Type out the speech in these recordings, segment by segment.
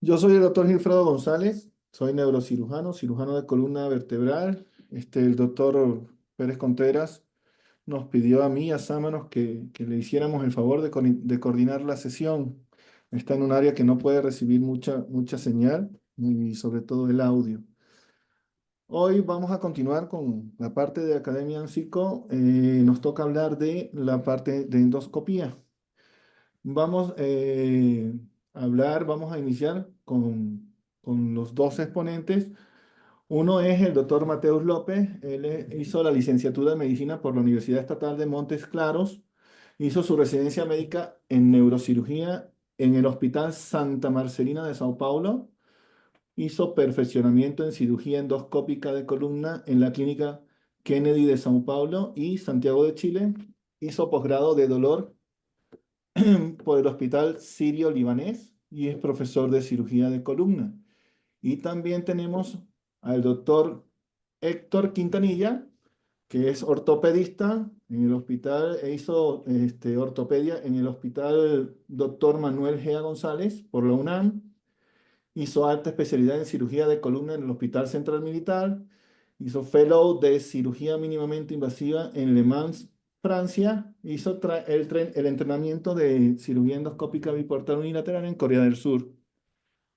Yo soy el doctor Gilfredo González, soy neurocirujano, cirujano de columna vertebral. El doctor Pérez Contreras nos pidió a mí y a Sámanos que le hiciéramos el favor de coordinar la sesión. Está en un área que no puede recibir mucha señal y sobre todo el audio. Hoy vamos a continuar con la parte de Academia en Psico. Nos toca hablar de la parte de endoscopía. Vamos vamos a iniciar con los dos exponentes. Uno es el doctor Mateus López. Él hizo la licenciatura de medicina por la Universidad Estatal de Montes Claros. Hizo su residencia médica en neurocirugía en el Hospital Santa Marcelina de Sao Paulo. Hizo perfeccionamiento en cirugía endoscópica de columna en la clínica Kennedy de Sao Paulo y Santiago de Chile. Hizo posgrado de dolor por el Hospital Sirio-Libanés y es profesor de cirugía de columna. Y también tenemos al doctor Héctor Quintanilla, que es ortopedista en el hospital, e hizo ortopedia en el hospital Doctor Manuel Gea González por la UNAM. Hizo alta especialidad en cirugía de columna en el Hospital Central Militar. Hizo fellow de cirugía mínimamente invasiva en Le Mans, Francia. Hizo el entrenamiento de cirugía endoscópica biportal unilateral en Corea del Sur.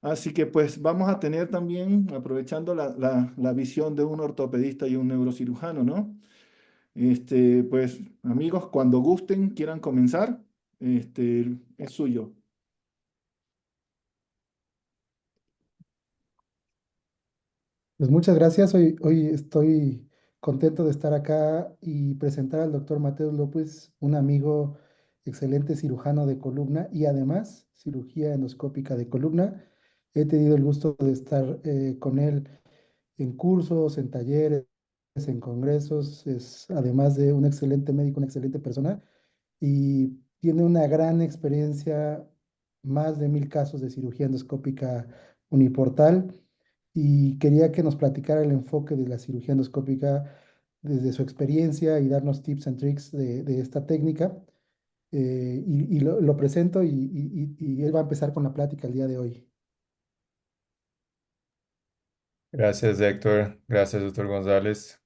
Así que pues vamos a tener también, aprovechando la visión de un ortopedista y un neurocirujano, ¿no? Pues amigos, cuando gusten, quieran comenzar, es suyo. Pues muchas gracias. Hoy estoy contento de estar acá y presentar al doctor Mateo López, un amigo excelente cirujano de columna y además cirugía endoscópica de columna. He tenido el gusto de estar con él en cursos, en talleres, en congresos. Es además de un excelente médico, una excelente persona y tiene una gran experiencia, más de 1000 casos de cirugía endoscópica uniportal, y quería que nos platicara el enfoque de la cirugía endoscópica desde su experiencia y darnos tips and tricks de esta técnica. Y lo presento y él va a empezar con la plática el día de hoy. Gracias, Héctor. Gracias, doctor González.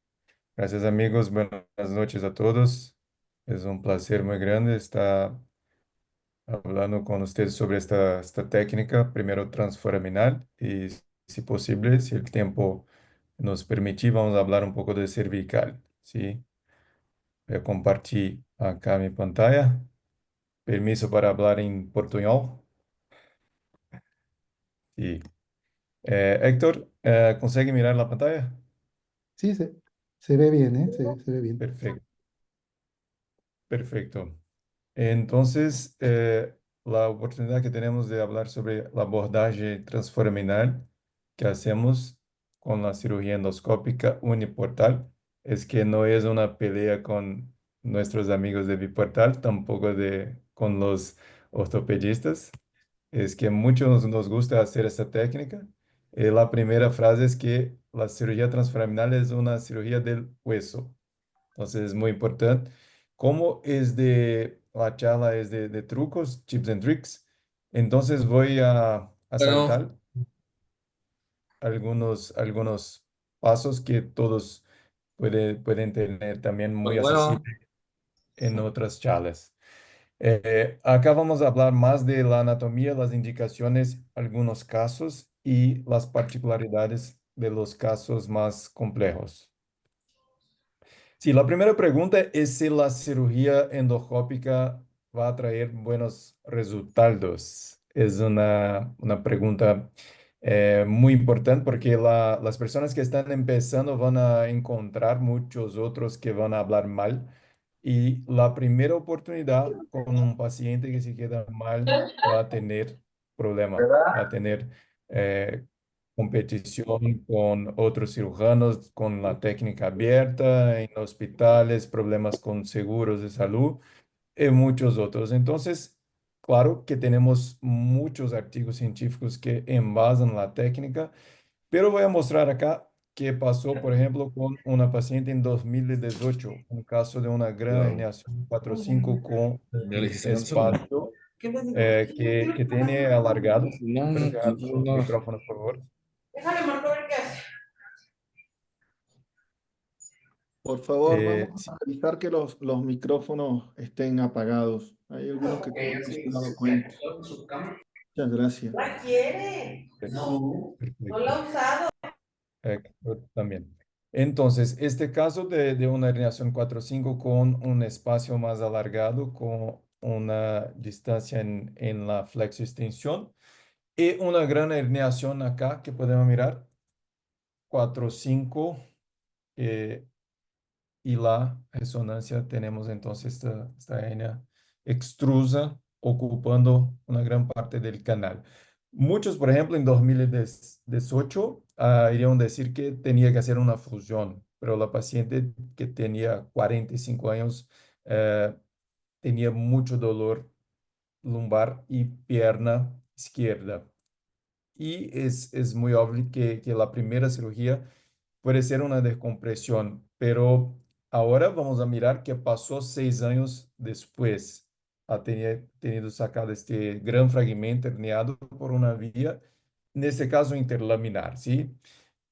Gracias, amigos. Buenas noches a todos. Es un placer muy grande estar hablando con ustedes sobre esta técnica, primero transforaminal y, si posible, si el tiempo nos permite, vamos a hablar un poco de cervical. ¿Sí? Voy a compartir acá mi pantalla. Permiso para hablar en portuñol. Sí. Héctor, ¿consegue mirar la pantalla? Sí, se ve bien, ¿eh? Se ve bien. Perfecto. Perfecto. Entonces, la oportunidad que tenemos de hablar sobre la abordaje transforaminal que hacemos con la cirugía endoscópica uniportal es que no es una pelea con nuestros amigos de biportal, tampoco con los ortopedistas. Es que muchos nos gusta hacer esta técnica. La primera frase es que la cirugía transforaminal es una cirugía del hueso. Entonces es muy importante. Como la charla es de trucos, tips and tricks, entonces voy a Bueno, saltar algunos pasos que todos pueden tener también muy bueno, accesible en otras charlas. Acá vamos a hablar más de la anatomía, las indicaciones, algunos casos y las particularidades de los casos más complejos. Sí, la primera pregunta es si la cirugía endoscópica va a traer buenos resultados. Es una pregunta muy importante porque las personas que están empezando van a encontrar muchos otros que van a hablar mal. Y la primera oportunidad con un paciente que se queda mal va a tener problema, va a tener eh, competición con otros cirujanos, con la técnica abierta en hospitales, problemas con seguros de salud y muchos otros. Entonces, claro que tenemos muchos artículos científicos que envasan la técnica, pero voy a mostrar acá qué pasó, por ejemplo, con una paciente en 2018, un caso de una gran herniación 4-5 con mi licencia. espacio. ¿Qué les digo? que tiene alargado. No, ¿Puedes no, dejar no, tu no. micrófono, por favor? Déjale, marco a ver qué hace. Por favor, vamos Sí. a revisar que los micrófonos estén apagados. Hay algunos que todavía no se han dado cuenta. Muchas gracias. ¿La quiere? No, no la Perfecto. ha usado. Yo también. Entonces, este caso de una herniación 4-5 con un espacio más alargado, con una distancia en la flexoextensión y una gran herniación acá que podemos mirar, 4-5, eh, y la resonancia tenemos entonces esta hernia extrusa ocupando una gran parte del canal. Muchos, por ejemplo, en 2018 irían a decir que tenía que hacer una fusión, pero la paciente que tenía 45 años eh, tenía mucho dolor lumbar y pierna izquierda. Y es muy obvio que la primera cirugía puede ser una descompresión, pero ahora vamos a mirar qué pasó 6 años después. Ha tenido sacado este gran fragmento herniado por una vía, en este caso interlaminar, ¿sí?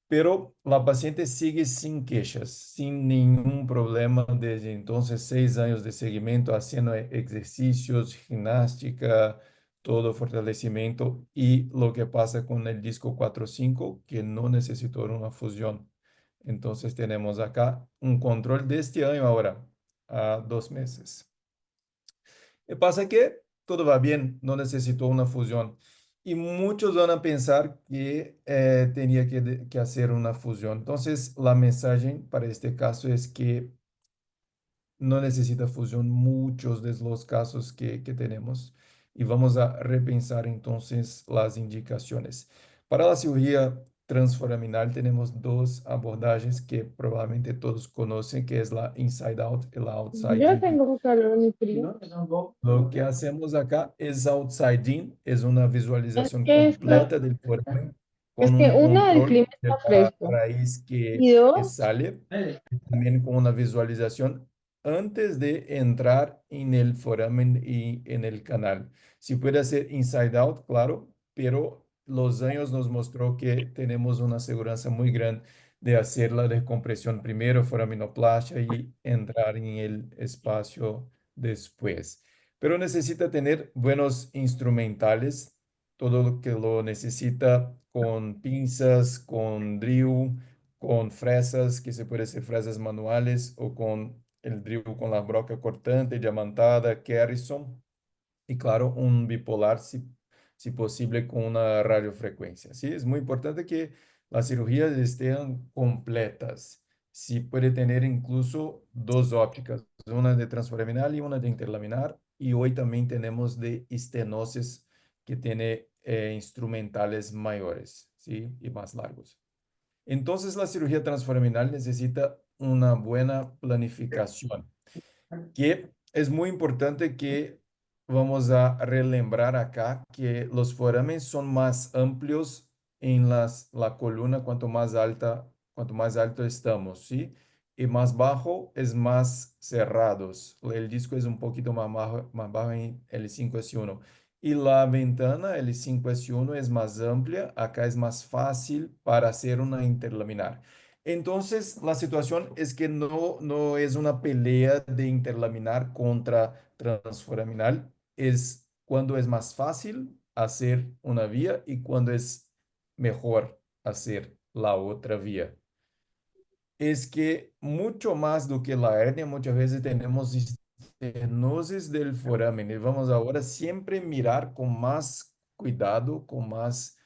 Pero la paciente sigue sin quejas, sin ningún problema desde entonces, 6 años de seguimiento, haciendo ejercicios, gimnástica, todo fortalecimiento. Y lo que pasa con el disco 4-5, que no necesitó una fusión. Entonces tenemos acá un control de este año ahora, a 2 meses. Y pasa que todo va bien, no necesitó una fusión. Y muchos van a pensar que tenía que hacer una fusión. Entonces, la mensaje para este caso es que no necesita fusión muchos de los casos que tenemos. Y vamos a repensar entonces las indicaciones. Para la cirugía transforaminal tenemos dos abordajes que probablemente todos conocen, que es la inside out y la outside Yo in. tengo que hablar a mi primo. Lo que hacemos acá es outside in, es una Es visualización que esto, completa del foramen es con que un uno, el clima control de está la fresco. raíz Y que dos, sale, y también con una visualización antes de entrar en el foramen y en el canal. Si puede hacer inside out, claro, pero los años nos mostró que tenemos una seguridad muy grande de hacer la descompresión primero, foraminoplastia y entrar en el espacio después, pero necesita tener buenos instrumentales, todo lo que lo necesita con pinzas, con drill, con fresas, que se puede hacer fresas manuales o con el drill con la broca cortante, diamantada, Carrison. Y claro, un bipolar, si posible, con una radiofrecuencia. Sí, es muy importante que las cirugías estén completas. Sí, puede tener incluso dos ópticas, una de transforaminal y una de interlaminar. Y hoy también tenemos de estenosis que tiene instrumentales mayores, ¿sí? Y más largos. Entonces, la cirugía transforaminal necesita una buena planificación, que es muy importante que vamos a relembrar acá que los forames son más amplios en la columna cuanto más alto estamos, ¿sí? Y más bajo es más cerrados. El disco es un poquito más bajo en L5S1. Y la ventana L5S1 es más amplia, acá es más fácil para hacer una interlaminar. Entonces, la situación es que no es una pelea de interlaminar contra transforaminal, es cuando es más fácil hacer una vía y cuando es mejor hacer la otra vía. Es que mucho más do que la hernia, muchas veces tenemos estenosis del foramen. Y vamos ahora siempre mirar con más cuidado, con más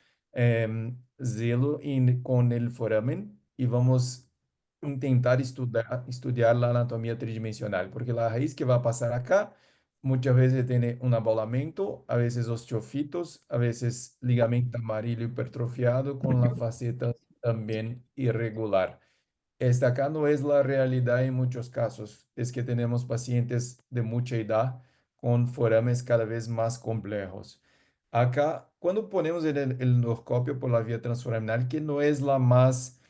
zelo con el foramen y vamos intentar estudiar la anatomía tridimensional, porque la raíz que va a pasar acá muchas veces tiene un abalamento, a veces osteofitos, a veces ligamento amarillo hipertrofiado con la faceta también irregular. Esta acá no es la realidad en muchos casos. Es que tenemos pacientes de mucha edad con forames cada vez más complejos. Acá, cuando ponemos el endoscopio por la vía transforaminal, que no es la más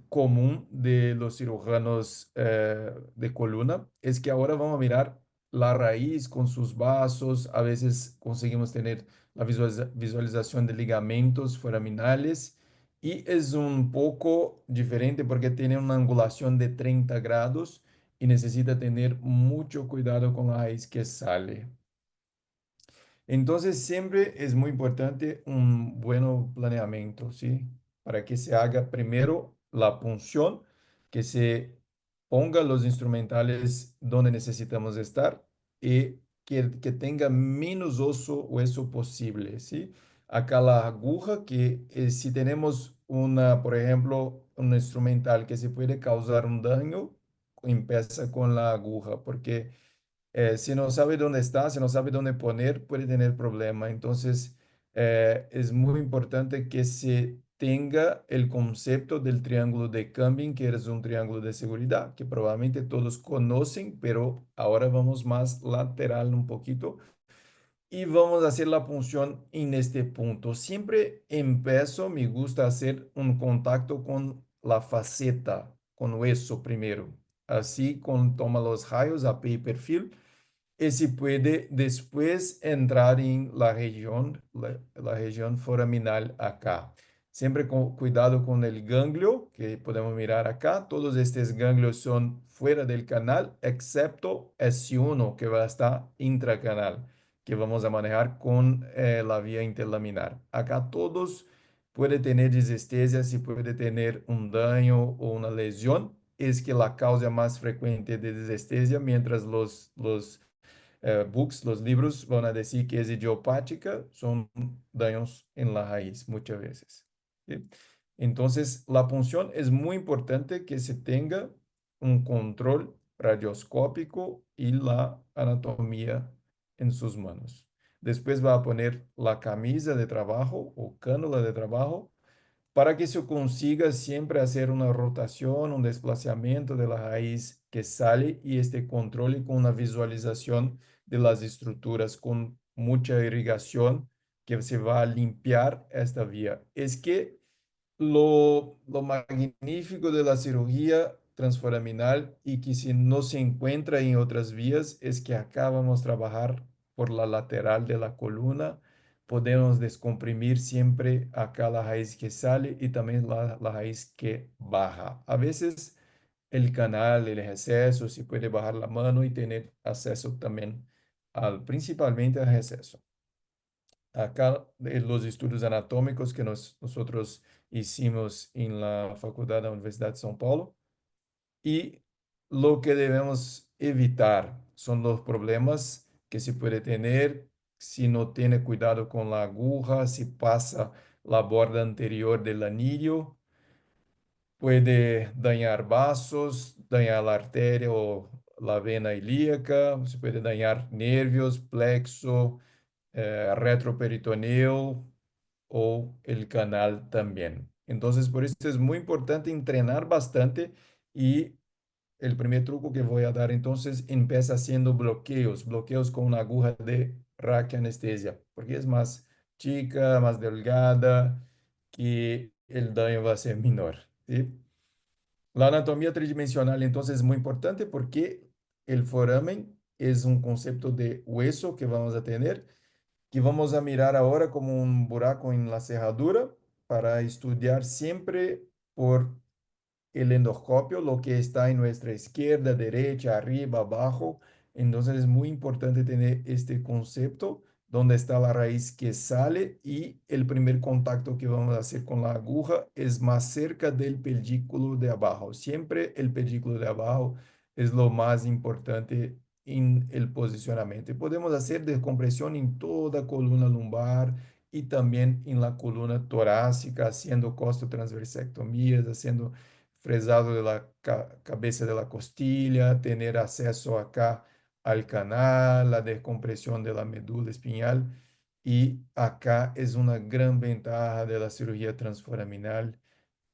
común de los cirujanos de columna, es que ahora vamos a mirar la raíz con sus vasos, a veces conseguimos tener la visualización de ligamentos foraminales y es un poco diferente porque tiene una angulación de 30 grados y necesita tener mucho cuidado con la raíz que sale. Entonces, siempre es muy importante un buen planeamiento, ¿sí? Para que se haga primero la punción, que se ponga los instrumentales donde necesitamos estar y que tenga menos hueso posible, ¿sí? Acá la aguja, que si tenemos una, por ejemplo, un instrumental que se puede causar un daño, empieza con la aguja, porque si no sabe dónde está, si no sabe dónde poner, puede tener problema. Entonces, es muy importante que se tenga el concepto del triángulo de Camping, que es un triángulo de seguridad, que probablemente todos conocen, pero ahora vamos más lateral un poquito y vamos a hacer la punción en este punto. Siempre empiezo, me gusta hacer un contacto con la faceta, con hueso primero. Así, con toma los rayos a pie y perfil y se puede después entrar en la región foraminal acá. Siempre con cuidado con el ganglio, que podemos mirar acá. Todos estos ganglios son fuera del canal, excepto S1, que va a estar intracanal, que vamos a manejar con la vía interlaminar. Acá todos puede tener disestesia, si puede tener un daño o una lesión. Es que la causa más frecuente de disestesia, mientras los books, los libros van a decir que es idiopática, son daños en la raíz muchas veces. ¿Sí? Entonces, la punción es muy importante que se tenga un control radioscópico y la anatomía en sus manos. Después va a poner la camisa de trabajo o cánula de trabajo para que se consiga siempre hacer una rotación, un desplazamiento de la raíz que sale y este control con una visualización de las estructuras con mucha irrigación que se va a limpiar esta vía. Es que lo magnífico de la cirugía transforaminal y que si no se encuentra en otras vías es que acá vamos a trabajar por la lateral de la columna. Podemos descomprimir siempre acá la raíz que sale y también la raíz que baja. A veces el canal, el receso, se puede bajar la mano y tener acceso también principalmente al receso. Acá los estudios anatómicos que nosotros hicimos en la Facultad de la Universidad de São Paulo y lo que debemos evitar son los problemas que se puede tener si no tiene cuidado con la aguja, si pasa la borda anterior del anillo, puede dañar vasos, dañar la arteria o la vena ilíaca, se puede dañar nervios, plexo, retroperitoneo o el canal también. Entonces, por eso es muy importante entrenar bastante y el primer truco que voy a dar entonces empieza haciendo bloqueos con una aguja de raquianestesia, porque es más chica, más delgada, que el daño va a ser menor, ¿sí? La anatomía tridimensional entonces es muy importante porque el foramen es un concepto de hueso que vamos a tener, que vamos a mirar ahora como un buraco en la cerradura para estudiar siempre por el endoscopio, lo que está en nuestra izquierda, derecha, arriba, abajo. Entonces es muy importante tener este concepto donde está la raíz que sale y el primer contacto que vamos a hacer con la aguja es más cerca del pedículo de abajo. Siempre el pedículo de abajo es lo más importante en el posicionamiento. Y podemos hacer descompresión en toda columna lumbar y también en la columna torácica, haciendo costotransversectomías, haciendo fresado de la cabeza de la costilla, tener acceso acá al canal, la descompresión de la médula espinal. Y acá es una gran ventaja de la cirugía transforaminal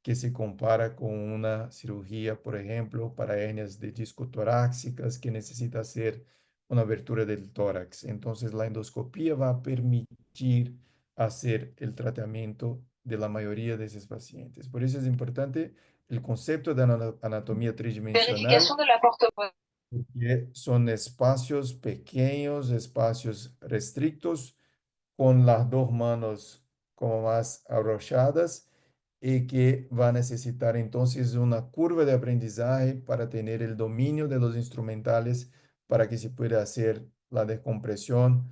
que se compara con una cirugía, por ejemplo, para hernias de disco torácicas que necesita hacer una abertura del tórax. Entonces, la endoscopía va a permitir hacer el tratamiento de la mayoría de esos pacientes. Por eso es importante el concepto de anatomía tridimensional. Verification de la porte-bonheur. porque son espacios pequeños, espacios restrictos, con las dos manos como más arrochadas y que va a necesitar entonces una curva de aprendizaje para tener el dominio de los instrumentales para que se pueda hacer la descompresión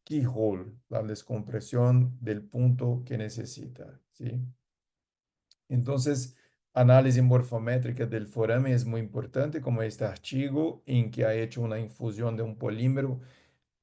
keyhole, la descompresión del punto que necesita, ¿sí? Entonces, análisis morfométrica del foramen es muy importante, como este archivo en que ha hecho una infusión de un polímero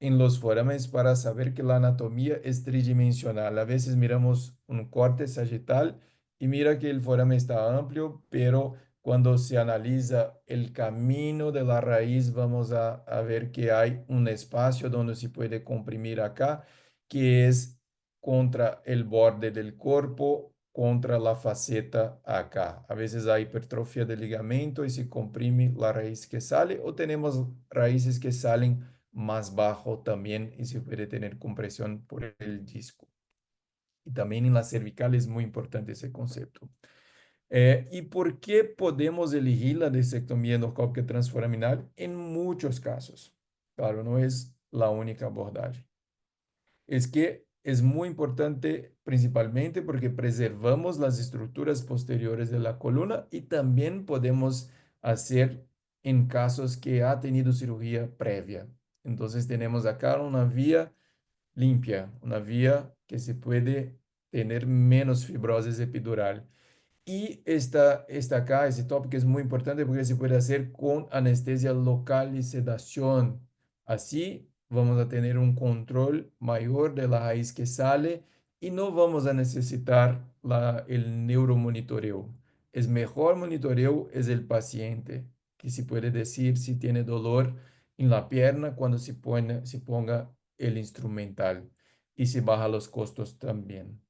en los forámenes para saber que la anatomía es tridimensional. A veces miramos un corte sagital y mira que el foramen está amplio, pero cuando se analiza el camino de la raíz, vamos a ver que hay un espacio donde se puede comprimir acá, que es contra el borde del cuerpo, contra la faceta acá. A veces hay hipertrofia del ligamento y se comprime la raíz que sale, o tenemos raíces que salen más bajo también y se puede tener compresión por el disco. Y también en la cervical es muy importante ese concepto. ¿Y por qué podemos elegir la disectomía endoscópica transforaminal? En muchos casos. Claro, no es la única abordaje. Es que es muy importante principalmente porque preservamos las estructuras posteriores de la columna y también podemos hacer en casos que ha tenido cirugía previa. Entonces tenemos acá una vía limpia, una vía que se puede tener menos fibrosis epidural. Y esta acá, ese tópico es muy importante porque se puede hacer con anestesia local y sedación. Así vamos a tener un control mayor de la raíz que sale y no vamos a necesitar el neuromonitoreo. Es mejor monitoreo es el paciente, que se puede decir si tiene dolor en la pierna cuando se ponga el instrumental y se baja los costos también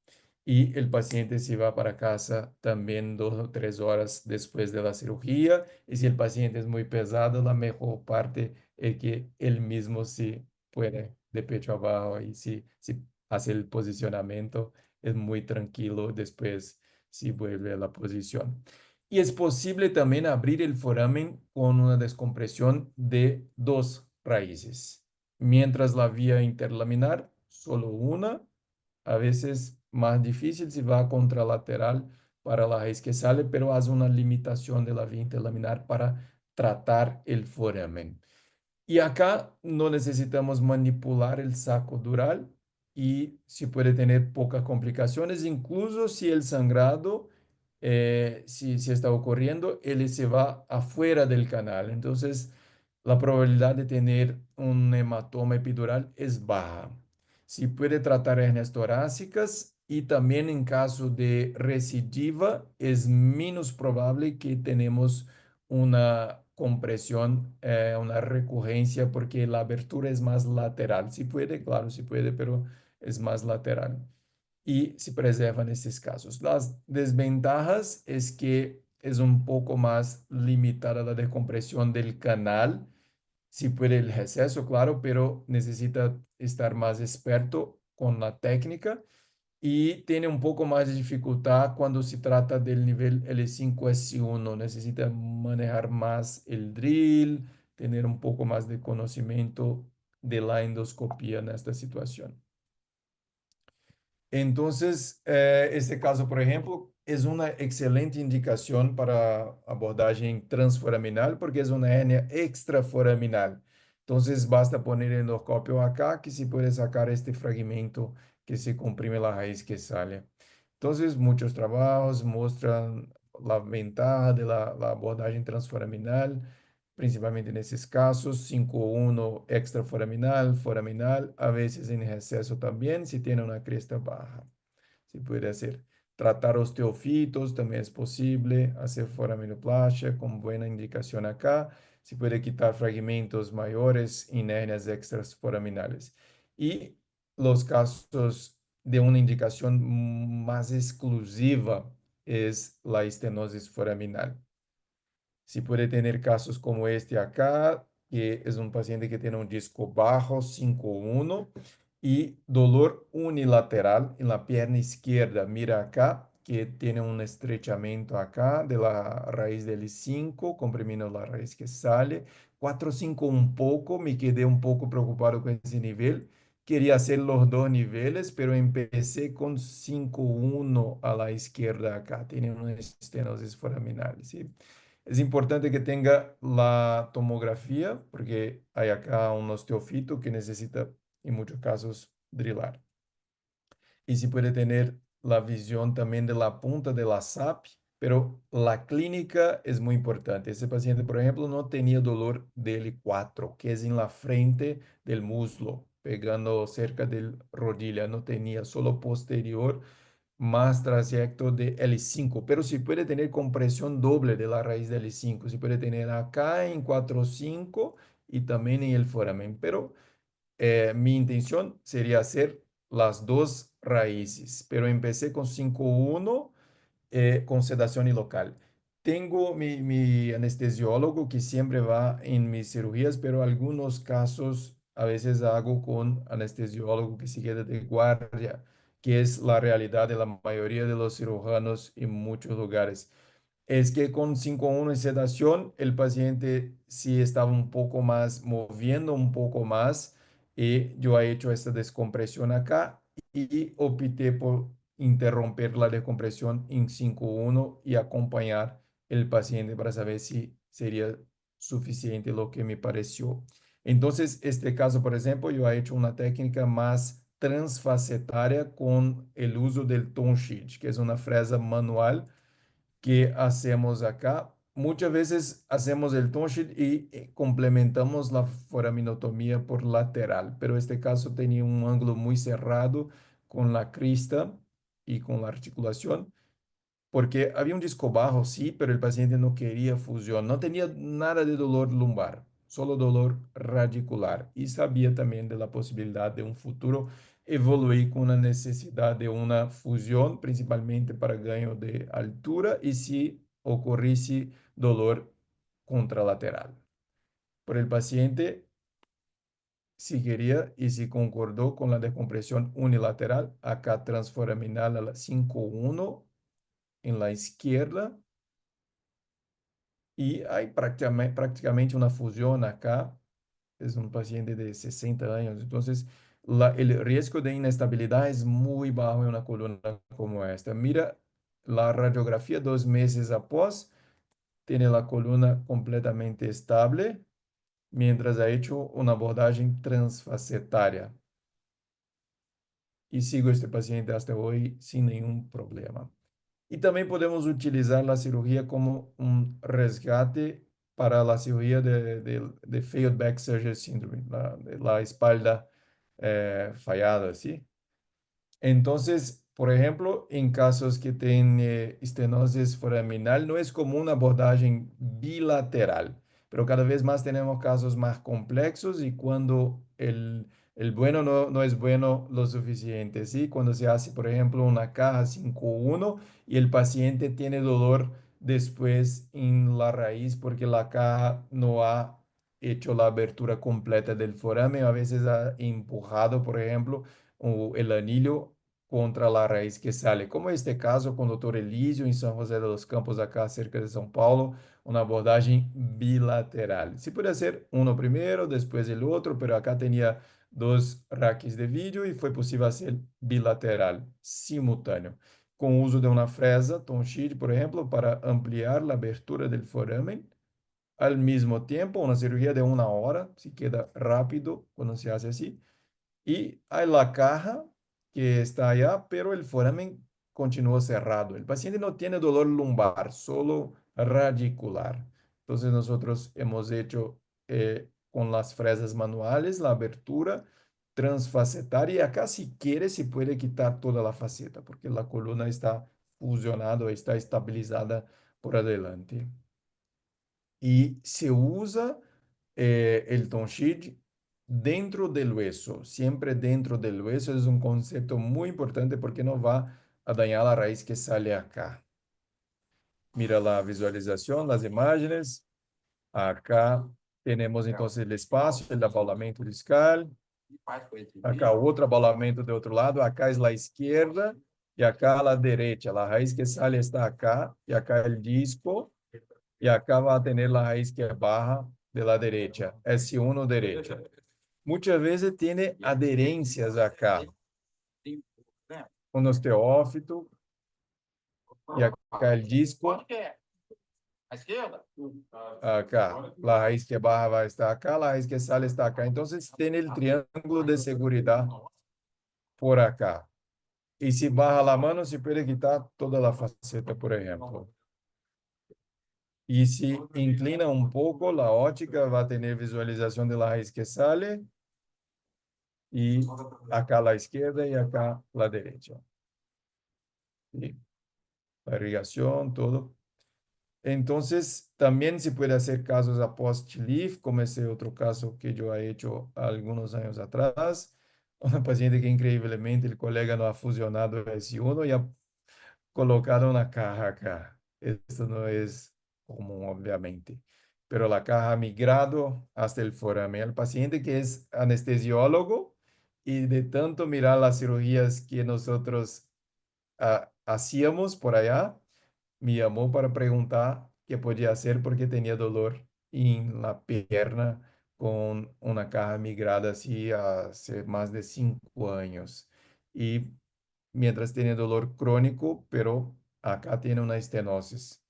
y el paciente se va para casa también 2 o 3 horas después de la cirugía. Y si el paciente es muy pesado, la mejor parte es que él mismo se puede de pecho abajo y si hace el posicionamiento, es muy tranquilo después si vuelve a la posición. Y es posible también abrir el foramen con una descompresión de dos raíces, mientras la vía interlaminar, solo una, a veces más difícil si va contralateral para la raíz que sale, pero hace una limitación de la vía interlaminar para tratar el foramen. Y acá no necesitamos manipular el saco dural y se puede tener pocas complicaciones, incluso si el sangrado, si está ocurriendo, él se va afuera del canal. Entonces, la probabilidad de tener un hematoma epidural es baja. Se puede tratar hernias torácicas y también en caso de recidiva es menos probable que tenemos una compresión, una recurrencia, porque la abertura es más lateral. Si puede, claro, si puede, pero es más lateral. Y se preservan estos casos. Las desventajas es que es un poco más limitada la descompresión del canal. Si puede el receso, claro, pero necesita estar más experto con la técnica y tiene un poco más de dificultad cuando se trata del nivel L5-S1. Necesita manejar más el drill, tener un poco más de conocimiento de la endoscopía en esta situación. Entonces, este caso, por ejemplo, es una excelente indicación para abordaje transforaminal porque es una hernia extraforaminal. Entonces, basta poner el endoscopio acá que se puede sacar este fragmento que se comprime la raíz que sale. Entonces, muchos trabajos muestran la ventaja de la abordaje transforaminal, principalmente en esses casos, 5-1 extraforaminal, foraminal, a veces en receso también, si tiene una cresta baja. Se puede hacer. Tratar osteofitos también es posible, hacer foraminoplastia con buena indicación acá. Se puede quitar fragmentos mayores en hernias extraforaminales. Y los casos de una indicación más exclusiva es la estenosis foraminal. Si puede tener casos como este acá, que es un paciente que tiene un disco bajo 5-1 y dolor unilateral en la pierna izquierda. Mira acá que tiene un estrechamiento acá de la raíz del 5, comprimiendo la raíz que sale. 4, 5 un poco, me quedé un poco preocupado con ese nivel. Quería hacer los dos niveles, pero empecé con 5,1 a la izquierda acá. Tiene una estenosis foraminal, ¿sí? Es importante que tenga la tomografía, porque hay acá un osteofito que necesita, en muchos casos, drilar. Y si puede tener la visión también de la punta de la SAP, pero la clínica es muy importante. Ese paciente, por ejemplo, no tenía dolor de L4, que es en la frente del muslo, pegando cerca del rodilla. No tenía, solo posterior, más trayecto de L5, pero si puede tener compresión doble de la raíz de L5, si puede tener acá en 4,5 y también en el foramen, pero mi intención sería hacer las dos raíces, pero empecé con 5,1 con sedación y local. Tengo mi anestesiólogo que siempre va en mis cirugías, pero algunos casos a veces hago con anestesiólogo que se queda de guardia, que es la realidad de la mayoría de los cirujanos en muchos lugares. Es que con 5,1 en sedación, el paciente sí estaba un poco más, moviendo un poco más, y yo he hecho esta descompresión acá y opté por interromper la descompresión en 5,1 y acompañar el paciente para saber si sería suficiente lo que me pareció. Entonces, este caso, por ejemplo, yo he hecho una técnica más transfacetaria con el uso del tone sheet, que es una fresa manual que hacemos acá. Muchas veces hacemos el tonsil y complementamos la foraminotomía por lateral, pero este caso tenía un ángulo muy cerrado con la crista y con la articulación, porque había un disco bajo, sí, pero el paciente no quería fusión, no tenía nada de dolor lumbar, solo dolor radicular, y sabía también de la posibilidad de un futuro evoluir con la necesidad de una fusión, principalmente para gaño de altura y si ocurriese dolor contralateral. Pero el paciente si quería y si concordó con la descompresión unilateral, acá transforaminal a la 5,1 en la izquierda. Y hay prácticamente una fusión acá. Es un paciente de 60 años. Entonces, el riesgo de inestabilidad es muy bajo en una columna como esta. Mira la radiografía 2 meses após. Tiene la columna completamente estable, mientras ha hecho una abordaje transfacetaria. Y sigo este paciente hasta hoy sin ningún problema. Y también podemos utilizar la cirugía como un rescate para la cirugía de failed back surgery syndrome, de la espalda fallada, ¿sí? Entonces, por ejemplo, en casos que tienen estenosis foraminal, no es como una abordaje bilateral, pero cada vez más tenemos casos más complejos y cuando el bueno no es bueno lo suficiente, ¿sí? Cuando se hace, por ejemplo, una caja 5,1 y el paciente tiene dolor después en la raíz porque la caja no ha hecho la abertura completa del foramen, a veces ha empujado, por ejemplo, o el anillo contra la raíz que sale, como este caso con o Dr. Elísio em São José dos Campos, acá cerca de São Paulo, una abordagem bilateral. Se puede hacer uno primero, después el otro, pero acá tenía dos racks de vídeo y fue posible hacer bilateral, simultáneo, con uso de una fresa Tonchid, por ejemplo, para ampliar la abertura del foramen. Al mismo tiempo, una cirugía de 1 hora, si queda rápido cuando se hace así. Y hay la caja que está allá, pero el foramen continúa cerrado. El paciente no tiene dolor lumbar, solo radicular. Entonces nosotros hemos hecho con las fresas manuales la abertura transfacetaria. Y acá si quiere se puede quitar toda la faceta porque la columna está fusionada, está estabilizada por adelante. Y se usa el Tonchid dentro del hueso, siempre dentro del hueso. Es un concepto muy importante porque no va a dañar la raíz que sale acá. Mira la visualización, las imágenes. Acá tenemos entonces el espacio, el abaulamento discal. Acá otro abaulamento de otro lado. Acá es la izquierda y acá a la derecha. La raíz que sale está acá y acá el disco y acá va a tener la raíz que baja de la derecha, S1 derecho. Muchas veces tiene adherencias acá, un osteófito y acá el disco. Acá, la raíz que baja va a estar acá, la raíz que sale está acá. Entonces tiene el triángulo de seguridad por acá. Y si baja la mano, se puede quitar toda la faceta, por ejemplo. Y si inclina un poco, la óptica va a tener visualización de la raíz que sale. Y acá la izquierda y acá la derecha. Y la irrigación, todo. Entonces, también se puede hacer casos a post-leaf, como ese otro caso que yo he hecho algunos años atrás. Una paciente que increíblemente el colega no ha fusionado el S1 y ha colocado una caja acá. Esto no es común, obviamente. Pero la caja ha migrado hasta el foramen. El paciente que es anestesiólogo y de tanto mirar las cirugías que nosotros hacíamos por allá, me llamó para preguntar qué podía hacer porque tenía dolor en la pierna con una caja migrada así hace más de 5 años. Y mientras tiene dolor crónico, pero acá tiene una estenosis.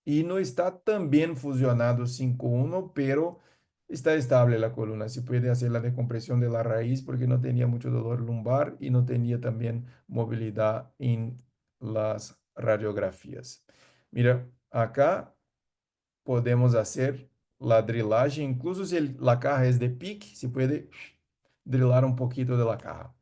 Y no está tan bien fusionado 5-1, pero está estable la columna. Se puede hacer la decompresión de la raíz porque no tenía mucho dolor lumbar y no tenía también movilidad en las radiografías. Mira, acá podemos hacer la drilaje, incluso si la caja es de PIC, se puede drilar un poquito de la caja.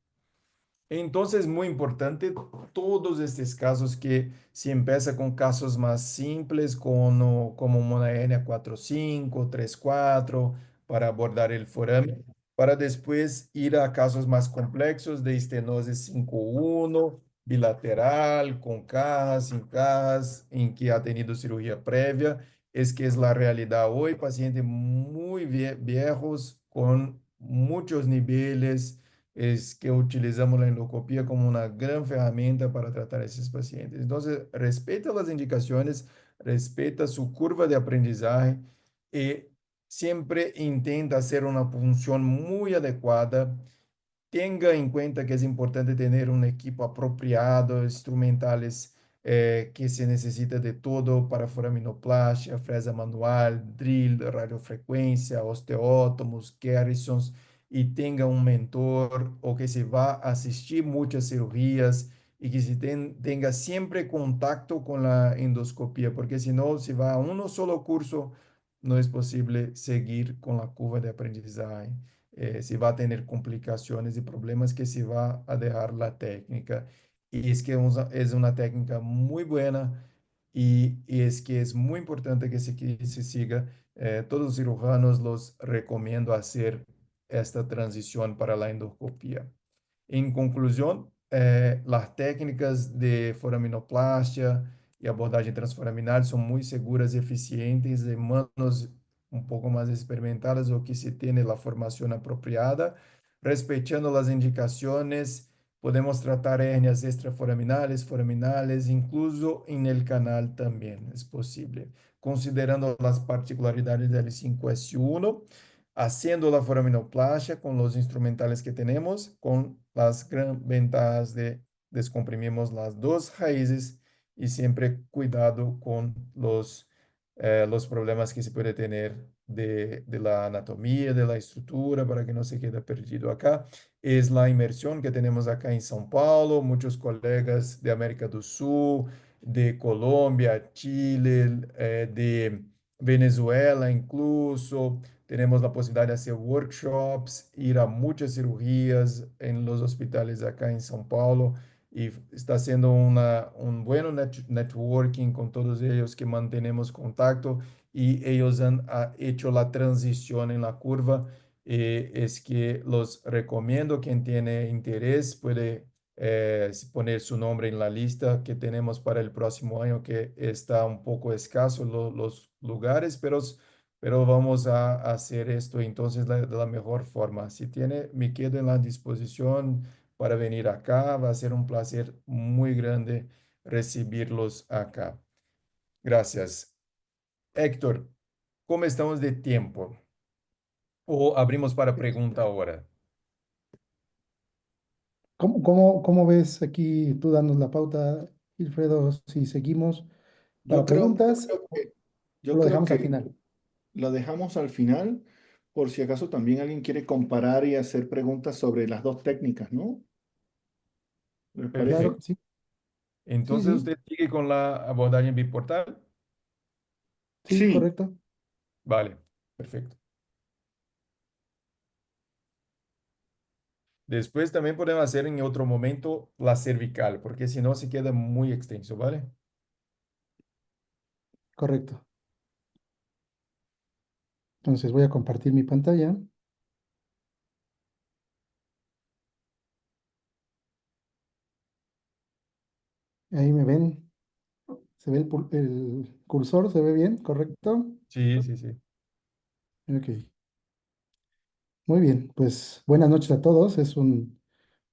Entonces, muy importante, todos estos casos que se empieza con casos más simples, como una hernia 4-5, 3-4, para abordar el foramen, para después ir a casos más complejos de estenosis 5-1, bilateral, con cajas, sin cajas, en que ha tenido cirugía previa. Es que es la realidad hoy, pacientes muy viejos, con muchos niveles es que utilizamos la endoscopia como una gran herramienta para tratar a esos pacientes. Entonces, respeta las indicaciones, respeta su curva de aprendizaje y siempre intenta hacer una punción muy adecuada. Tenga en cuenta que es importante tener un equipo apropiado, instrumentales que se necesita de todo para foraminoplastia, fresa manual, drill, radiofrecuencia, osteótomos, Garrisons, y tenga un mentor o que se va a asistir muchas cirugías y que se tenga siempre contacto con la endoscopia, porque si no, si va a uno solo curso, no es posible seguir con la curva de aprendizaje. Se va a tener complicaciones y problemas que se va a dejar la técnica. Y es que es una técnica muy buena y es que es muy importante que se siga. Todos los cirujanos los recomiendo hacer esta transición para la endoscopia. En conclusión, las técnicas de foraminoplastia y abordaje transforaminal son muy seguras y eficientes en manos un poco más experimentadas o que se tiene la formación apropiada. Respetando las indicaciones, podemos tratar hernias extraforaminales, foraminales, incluso en el canal también es posible, considerando las particularidades del 5S1, haciendo la foraminoplastia con los instrumentales que tenemos, con las gran ventajas de descomprimimos las dos raíces y siempre cuidado con los problemas que se puede tener de la anatomía, de la estructura, para que no se quede perdido acá. Es la inmersión que tenemos acá en São Paulo, muchos colegas de América do Sul, de Colombia, Chile, de Venezuela incluso. Tenemos la posibilidad de hacer workshops, ir a muchas cirugías en los hospitales acá en São Paulo y está haciendo un buen networking con todos ellos que mantenemos contacto y ellos han hecho la transición en la curva. Es que los recomiendo, quien tiene interés puede poner su nombre en la lista que tenemos para el próximo año, que está un poco escaso los lugares, pero vamos a hacer esto entonces de la mejor forma. Si tiene, me quedo en la disposición para venir acá. Va a ser un placer muy grande recibirlos acá. Gracias. Héctor, ¿cómo estamos de tiempo? ¿O abrimos para pregunta ahora? ¿Cómo ves aquí tú danos la pauta, Wilfredo, si seguimos Yo para creo, preguntas o yo lo creo dejamos al que final? lo dejamos al final por si acaso también alguien quiere comparar y hacer preguntas sobre las dos técnicas, ¿no? ¿Les Claro parece? que sí. Sí, Entonces sí, usted sigue con la abordaje biportal. sí, Sí, correcto. Vale, perfecto. Después también podemos hacer en otro momento la cervical, porque si no se queda muy extenso, ¿vale? Correcto. Entonces voy a compartir mi pantalla. Ahí me ven. ¿Se ve el cursor? ¿Se ve bien? ¿Correcto? Sí, sí, sí. Ok. Muy bien. Pues buenas noches a todos. Es un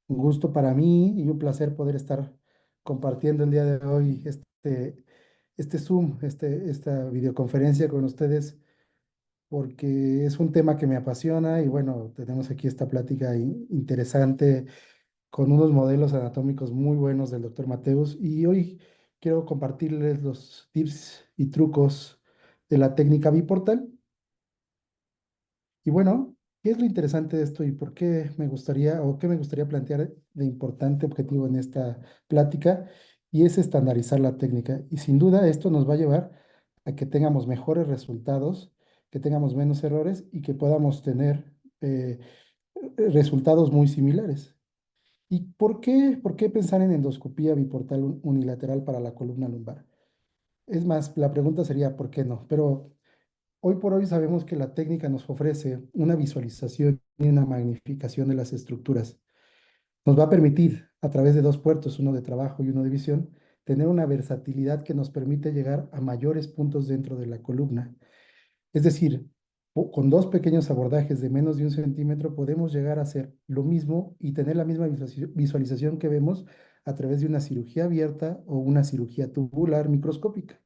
gusto para mí y un placer poder estar compartiendo el día de hoy este Zoom, esta videoconferencia con ustedes, porque es un tema que me apasiona y bueno, tenemos aquí esta plática interesante con unos modelos anatómicos muy buenos del doctor Mateus y hoy quiero compartirles los tips y trucos de la técnica biportal. Y bueno, ¿qué es lo interesante de esto y por qué me gustaría o qué me gustaría plantear de importante objetivo en esta plática? Y es estandarizar la técnica. Y sin duda esto nos va a llevar a que tengamos mejores resultados, que tengamos menos errores y que podamos tener eh, resultados muy similares. ¿Y por qué pensar en endoscopía biportal unilateral para la columna lumbar? Es más, la pregunta sería, ¿por qué no? Pero hoy por hoy sabemos que la técnica nos ofrece una visualización y una magnificación de las estructuras. Nos va a permitir, a través de dos puertos, uno de trabajo y uno de visión, tener una versatilidad que nos permite llegar a mayores puntos dentro de la columna. Es decir, con dos pequeños abordajes de menos de 1 centímetro podemos llegar a hacer lo mismo y tener la misma visualización que vemos a través de una cirugía abierta o una cirugía tubular microscópica.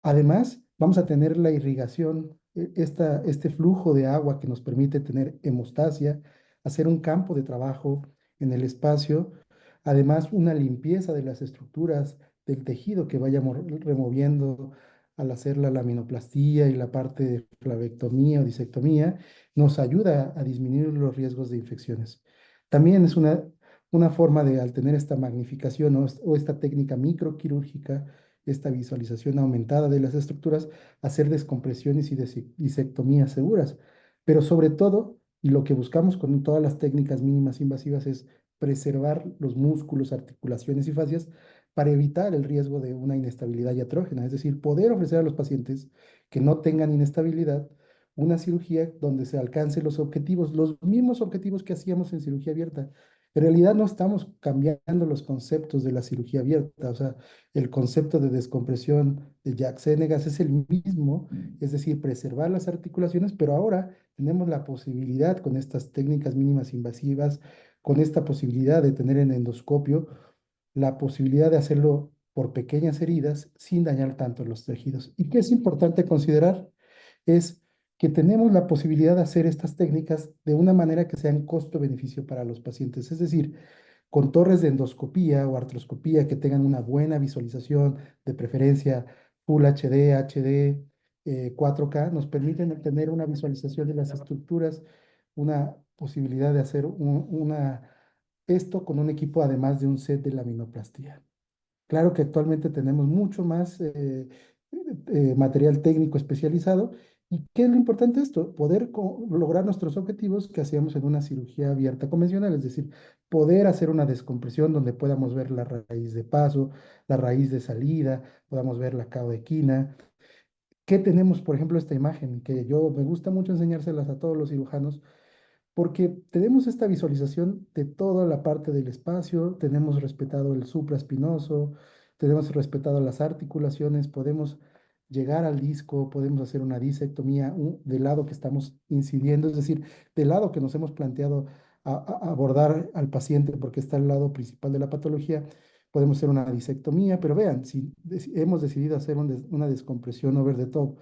Además, vamos a tener la irrigación, este flujo de agua que nos permite tener hemostasia, hacer un campo de trabajo en el espacio, además una limpieza de las estructuras del tejido que vayamos removiendo al hacer la laminoplastía y la parte de flavectomía o disectomía, nos ayuda a disminuir los riesgos de infecciones. También es una forma de, al tener esta magnificación o esta técnica microquirúrgica, esta visualización aumentada de las estructuras, hacer descompresiones y disectomías seguras. Pero sobre todo, y lo que buscamos con todas las técnicas mínimas invasivas es preservar los músculos, articulaciones y fascias para evitar el riesgo de una inestabilidad iatrógena, es decir, poder ofrecer a los pacientes que no tengan inestabilidad una cirugía donde se alcancen los objetivos, los mismos objetivos que hacíamos en cirugía abierta. En realidad no estamos cambiando los conceptos de la cirugía abierta, o sea, el concepto de descompresión de Jacques Sénegas es el mismo, es decir, preservar las articulaciones, pero ahora tenemos la posibilidad con estas técnicas mínimas invasivas, con esta posibilidad de tener en endoscopio, la posibilidad de hacerlo por pequeñas heridas sin dañar tanto los tejidos. Y que es importante considerar es que tenemos la posibilidad de hacer estas técnicas de una manera que sean costo-beneficio para los pacientes, es decir, con torres de endoscopía o artroscopía que tengan una buena visualización, de preferencia Full HD, HD, 4K, nos permiten tener una visualización de las estructuras, una posibilidad de hacer esto con un equipo además de un set de laminoplastía. Claro que actualmente tenemos mucho más material técnico especializado. ¿Y qué es lo importante de esto? Poder lograr nuestros objetivos que hacíamos en una cirugía abierta convencional, es decir, poder hacer una descompresión donde podamos ver la raíz de paso, la raíz de salida, podamos ver la caudequina. ¿Qué tenemos, por ejemplo, esta imagen? Que yo me gusta mucho enseñárselas a todos los cirujanos porque tenemos esta visualización de toda la parte del espacio, tenemos respetado el supraespinoso, tenemos respetado las articulaciones, podemos llegar al disco, podemos hacer una disectomía del lado que estamos incidiendo, es decir, del lado que nos hemos planteado abordar al paciente porque está al lado principal de la patología, podemos hacer una disectomía, pero vean, si hemos decidido hacer una descompresión over the top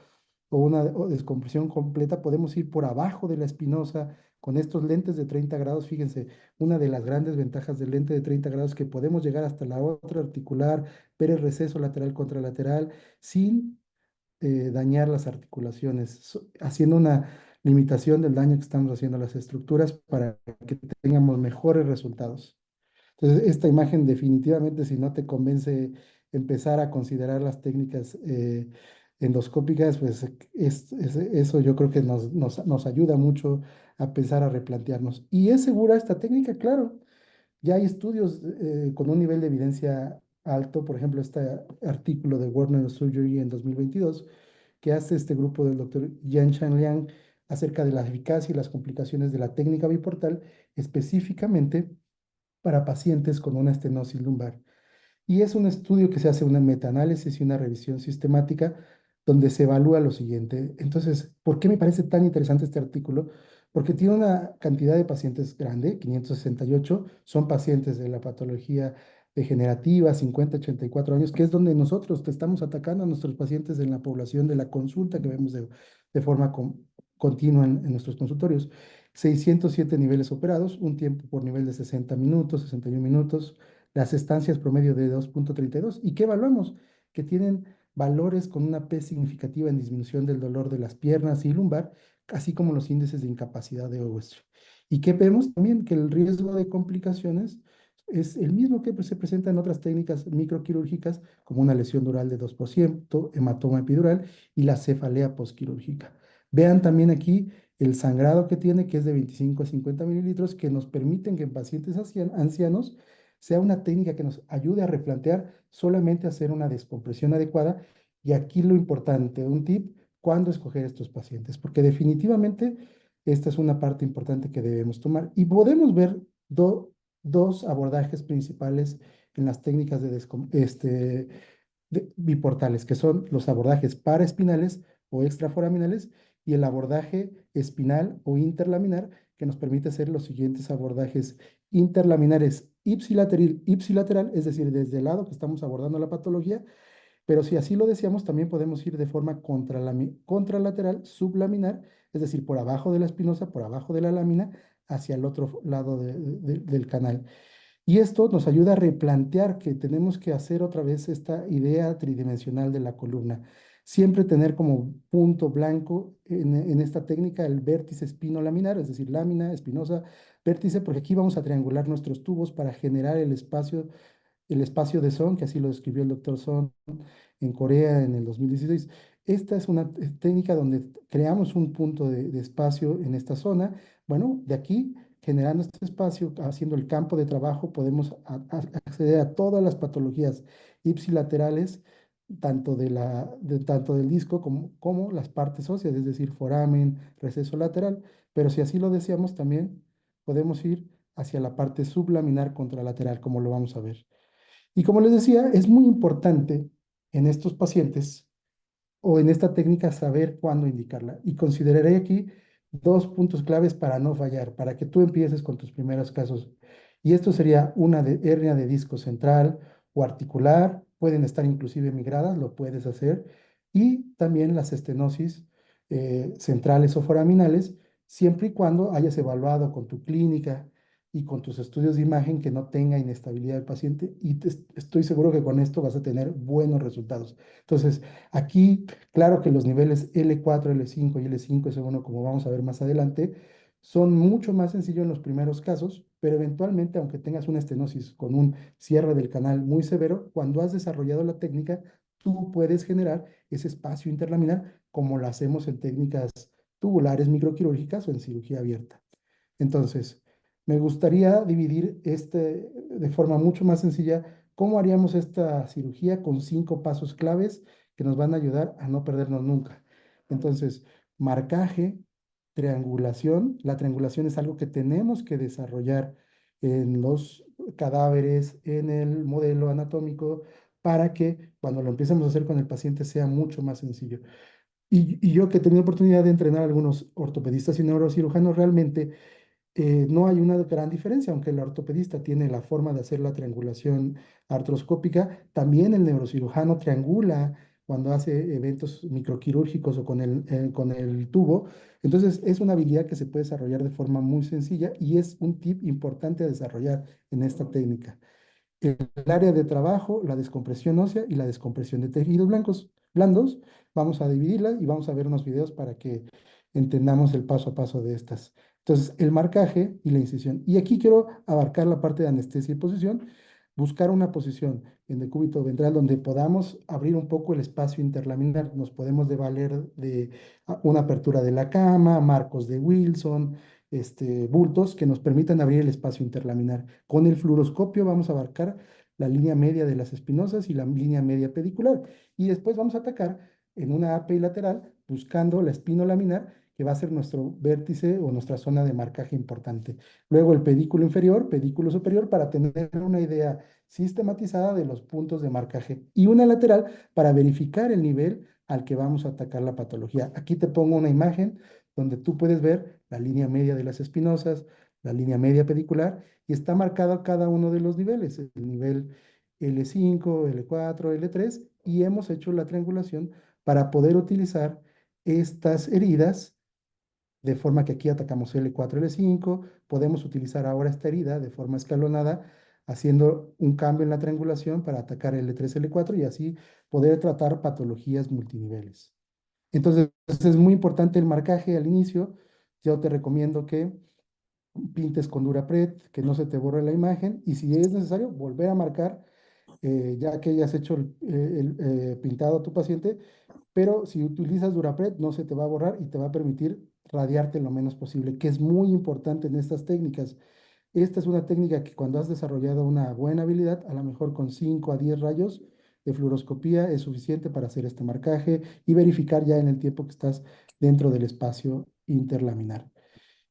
o una descompresión completa, podemos ir por abajo de la espinosa con estos lentes de 30 grados. Fíjense, una de las grandes ventajas del lente de 30 grados es que podemos llegar hasta la otra articular, ver el receso lateral contralateral sin dañar las articulaciones, haciendo una limitación del daño que estamos haciendo a las estructuras para que tengamos mejores resultados. Entonces, esta imagen definitivamente, si no te convence empezar a considerar las técnicas endoscópicas, pues eso yo creo que nos ayuda mucho a pensar, a replantearnos. ¿Y es segura esta técnica? Claro, ya hay estudios con un nivel de evidencia alto, por ejemplo, este artículo de World Neurosurgery en 2022, que hace este grupo del doctor Yan Liang acerca de la eficacia y las complicaciones de la técnica biportal, específicamente para pacientes con una estenosis lumbar. Y es un estudio que se hace una metaanálisis y una revisión sistemática donde se evalúa lo siguiente. Entonces, ¿por qué me parece tan interesante este artículo? Porque tiene una cantidad de pacientes grande, 568, son pacientes de la patología degenerativa, 50, 84 años, que es donde nosotros te estamos atacando a nuestros pacientes en la población de la consulta que vemos de forma continua en nuestros consultorios. 607 niveles operados, un tiempo por nivel de 60 minutos, 61 minutos, las estancias promedio de 2,32. ¿Y qué evaluamos? Que tienen valores con una P significativa en disminución del dolor de las piernas y lumbar, así como los índices de incapacidad de Overstreet. ¿Y qué vemos? También que el riesgo de complicaciones es el mismo que se presenta en otras técnicas microquirúrgicas, como una lesión dural de 2%, hematoma epidural y la cefalea postquirúrgica. Vean también aquí el sangrado que tiene, que es de 25 a 50 mililitros, que nos permiten que en pacientes ancianos sea una técnica que nos ayude a replantear solamente hacer una descompresión adecuada. Y aquí lo importante, un tip, cuándo escoger estos pacientes, porque definitivamente esta es una parte importante que debemos tomar. Y podemos ver dos abordajes principales en las técnicas biportales, que son los abordajes paraespinales o extraforaminales y el abordaje espinal o interlaminar, que nos permite hacer los siguientes abordajes interlaminares ipsilateral, es decir, desde el lado que estamos abordando la patología, pero si así lo deseamos, también podemos ir de forma contralateral, sublaminar, es decir, por abajo de la espinosa, por abajo de la lámina, hacia el otro lado del canal. Y esto nos ayuda a replantear que tenemos que hacer otra vez esta idea tridimensional de la columna. Siempre tener como punto blanco en esta técnica el vértice espino-laminar, es decir, lámina, espinosa, vértice, porque aquí vamos a triangular nuestros tubos para generar el espacio de Son, que así lo describió el doctor Son en Corea en el 2016. Esta es una técnica donde creamos un punto de espacio en esta zona. Bueno, de aquí, generando este espacio, haciendo el campo de trabajo, podemos acceder a todas las patologías ipsilaterales, tanto del disco como las partes óseas, es decir, foramen, receso lateral. Pero si así lo deseamos, también podemos ir hacia la parte sublaminar contralateral, como lo vamos a ver. Y como les decía, es muy importante en estos pacientes o en esta técnica saber cuándo indicarla. Y consideraré aquí dos puntos claves para no fallar, para que tú empieces con tus primeros casos. Y esto sería una hernia de disco central o articular, pueden estar inclusive migradas, lo puedes hacer, y también las estenosis centrales o foraminales, siempre y cuando hayas evaluado con tu clínica y con tus estudios de imagen que no tenga inestabilidad del paciente, y estoy seguro que con esto vas a tener buenos resultados. Entonces, aquí, claro que los niveles L4, L5 y L5S1, como vamos a ver más adelante, son mucho más sencillos en los primeros casos, pero eventualmente, aunque tengas una estenosis con un cierre del canal muy severo, cuando has desarrollado la técnica, tú puedes generar ese espacio interlaminar como lo hacemos en técnicas tubulares microquirúrgicas o en cirugía abierta. Entonces, me gustaría dividir de forma mucho más sencilla cómo haríamos esta cirugía con 5 pasos claves que nos van a ayudar a no perdernos nunca. Entonces, marcaje, triangulación. La triangulación es algo que tenemos que desarrollar en los cadáveres, en el modelo anatómico, para que cuando lo empecemos a hacer con el paciente sea mucho más sencillo. Y yo que he tenido oportunidad de entrenar a algunos ortopedistas y neurocirujanos, realmente no hay una gran diferencia, aunque el ortopedista tiene la forma de hacer la triangulación artroscópica, también el neurocirujano triangula cuando hace eventos microquirúrgicos o con el tubo. Entonces, es una habilidad que se puede desarrollar de forma muy sencilla y es un tip importante a desarrollar en esta técnica. El área de trabajo, la descompresión ósea y la descompresión de tejidos blandos. Vamos a dividirlas y vamos a ver unos videos para que entendamos el paso a paso de estas. Entonces, el marcaje y la incisión. Y aquí quiero abarcar la parte de anestesia y posición, buscar una posición en decúbito ventral donde podamos abrir un poco el espacio interlaminar. Nos podemos valer de una apertura de la cama, marcos de Wilson, bultos que nos permitan abrir el espacio interlaminar. Con el fluoroscopio vamos a abarcar la línea media de las espinosas y la línea media pedicular. Y después vamos a atacar en una API lateral buscando la espinolaminar, que va a ser nuestro vértice o nuestra zona de marcaje importante. Luego el pedículo inferior, pedículo superior, para tener una idea sistematizada de los puntos de marcaje. Y una lateral para verificar el nivel al que vamos a atacar la patología. Aquí te pongo una imagen donde tú puedes ver la línea media de las espinosas, la línea media pedicular, y está marcado cada uno de los niveles, el nivel L5, L4, L3, y hemos hecho la triangulación para poder utilizar estas heridas, de forma que aquí atacamos L4, L5, podemos utilizar ahora esta herida de forma escalonada, haciendo un cambio en la triangulación para atacar L3, L4 y así poder tratar patologías multiniveles. Entonces, es muy importante el marcaje al inicio. Yo te recomiendo que pintes con Durapret, que no se te borre la imagen y si es necesario, volver a marcar ya que hayas hecho el pintado a tu paciente, pero si utilizas Durapret no se te va a borrar y te va a permitir radiarte lo menos posible, que es muy importante en estas técnicas. Esta es una técnica que cuando has desarrollado una buena habilidad, a lo mejor con 5 a 10 rayos de fluoroscopía es suficiente para hacer este marcaje y verificar ya en el tiempo que estás dentro del espacio interlaminar.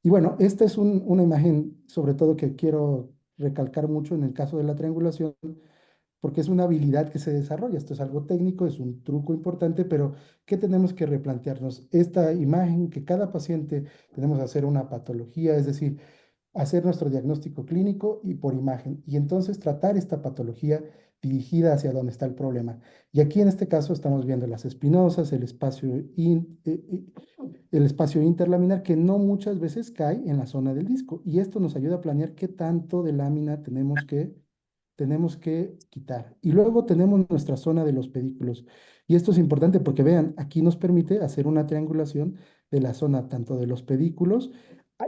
Y bueno, esta es una imagen sobre todo que quiero recalcar mucho en el caso de la triangulación, porque es una habilidad que se desarrolla. Esto es algo técnico, es un truco importante, pero ¿qué tenemos que replantearnos? Esta imagen que cada paciente tenemos que hacer una patología, es decir, hacer nuestro diagnóstico clínico y por imagen, y entonces tratar esta patología dirigida hacia donde está el problema. Y aquí en este caso estamos viendo las espinosas, el espacio interlaminar que no muchas veces cae en la zona del disco, y esto nos ayuda a planear qué tanto de lámina tenemos que quitar. Y luego tenemos nuestra zona de los pedículos. Y esto es importante porque vean, aquí nos permite hacer una triangulación de la zona tanto de los pedículos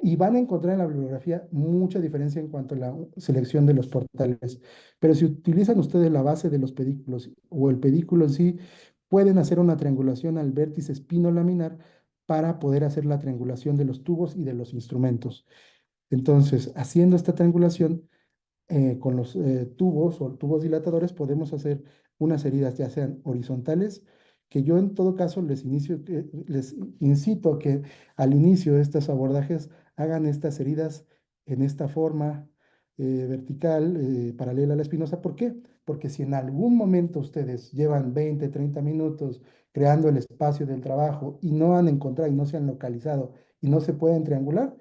y van a encontrar en la bibliografía mucha diferencia en cuanto a la selección de los portales. Pero si utilizan ustedes la base de los pedículos o el pedículo en sí, pueden hacer una triangulación al vértice espinolaminar para poder hacer la triangulación de los tubos y de los instrumentos. Entonces, haciendo esta triangulación, con los tubos o tubos dilatadores podemos hacer unas heridas ya sean horizontales, que yo en todo caso les incito a que al inicio de estos abordajes hagan estas heridas en esta forma vertical, paralela a la espinosa. ¿Por qué? Porque si en algún momento ustedes llevan 20, 30 minutos creando el espacio del trabajo y no han encontrado y no se han localizado y no se pueden triangular,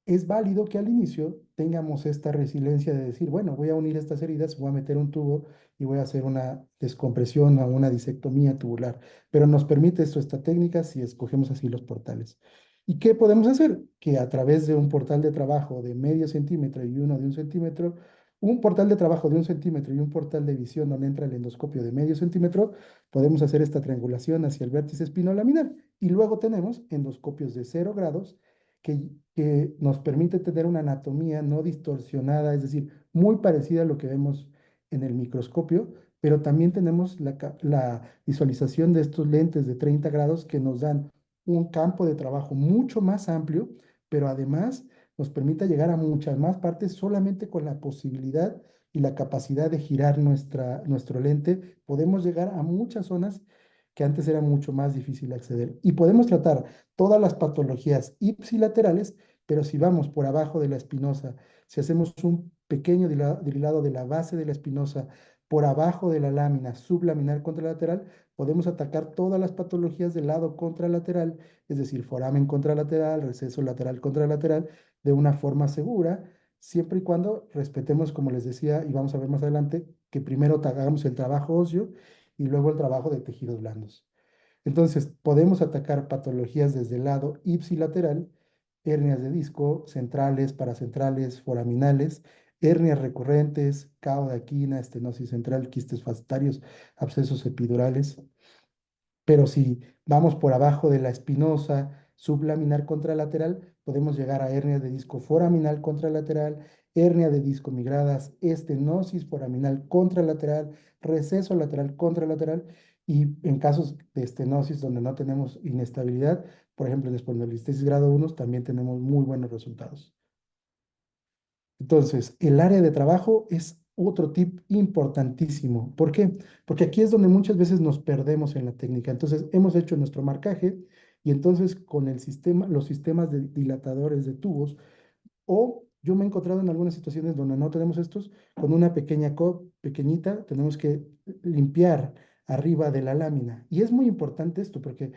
es válido que al inicio tengamos esta resiliencia de decir, bueno, voy a unir estas heridas, voy a meter un tubo y voy a hacer una descompresión o una disectomía tubular. Pero nos permite esto, esta técnica, si escogemos así los portales. ¿Y qué podemos hacer? Que a través de un portal de trabajo de medio centímetro y uno de 1 centímetro, un portal de trabajo de 1 centímetro y un portal de visión donde entra el endoscopio de medio centímetro, podemos hacer esta triangulación hacia el vértice espinolaminar. Y luego tenemos endoscopios de 0 grados que nos permite tener una anatomía no distorsionada, es decir, muy parecida a lo que vemos en el microscopio, pero también tenemos la visualización de estos lentes de 30 grados que nos dan un campo de trabajo mucho más amplio, pero además nos permite llegar a muchas más partes solamente con la posibilidad y la capacidad de girar nuestro lente. Podemos llegar a muchas zonas que antes era mucho más difícil acceder. Y podemos tratar todas las patologías ipsilaterales, pero si vamos por abajo de la espinosa, si hacemos un pequeño dilado de la base de la espinosa por abajo de la lámina sublaminar contralateral, podemos atacar todas las patologías del lado contralateral, es decir, foramen contralateral, receso lateral contralateral, de una forma segura, siempre y cuando respetemos, como les decía, y vamos a ver más adelante, que primero hagamos el trabajo óseo y luego el trabajo de tejidos blandos. Entonces, podemos atacar patologías desde el lado ipsilateral, hernias de disco, centrales, paracentrales, foraminales, hernias recurrentes, cao de aquina, estenosis central, quistes fascitarios, abscesos epidurales. Pero si vamos por abajo de la espinosa sublaminar contralateral, podemos llegar a hernia de disco foraminal contralateral, hernia de disco migradas, estenosis foraminal contralateral, receso lateral contralateral, y en casos de estenosis donde no tenemos inestabilidad, por ejemplo en espondilistitis grado 1, también tenemos muy buenos resultados. Entonces, el área de trabajo es otro tip importantísimo. ¿Por qué? Porque aquí es donde muchas veces nos perdemos en la técnica. Entonces, hemos hecho nuestro marcaje y entonces con el sistema, los sistemas de dilatadores de tubos, o yo me he encontrado en algunas situaciones donde no tenemos estos, con una pequeñita, tenemos que limpiar arriba de la lámina. Y es muy importante esto porque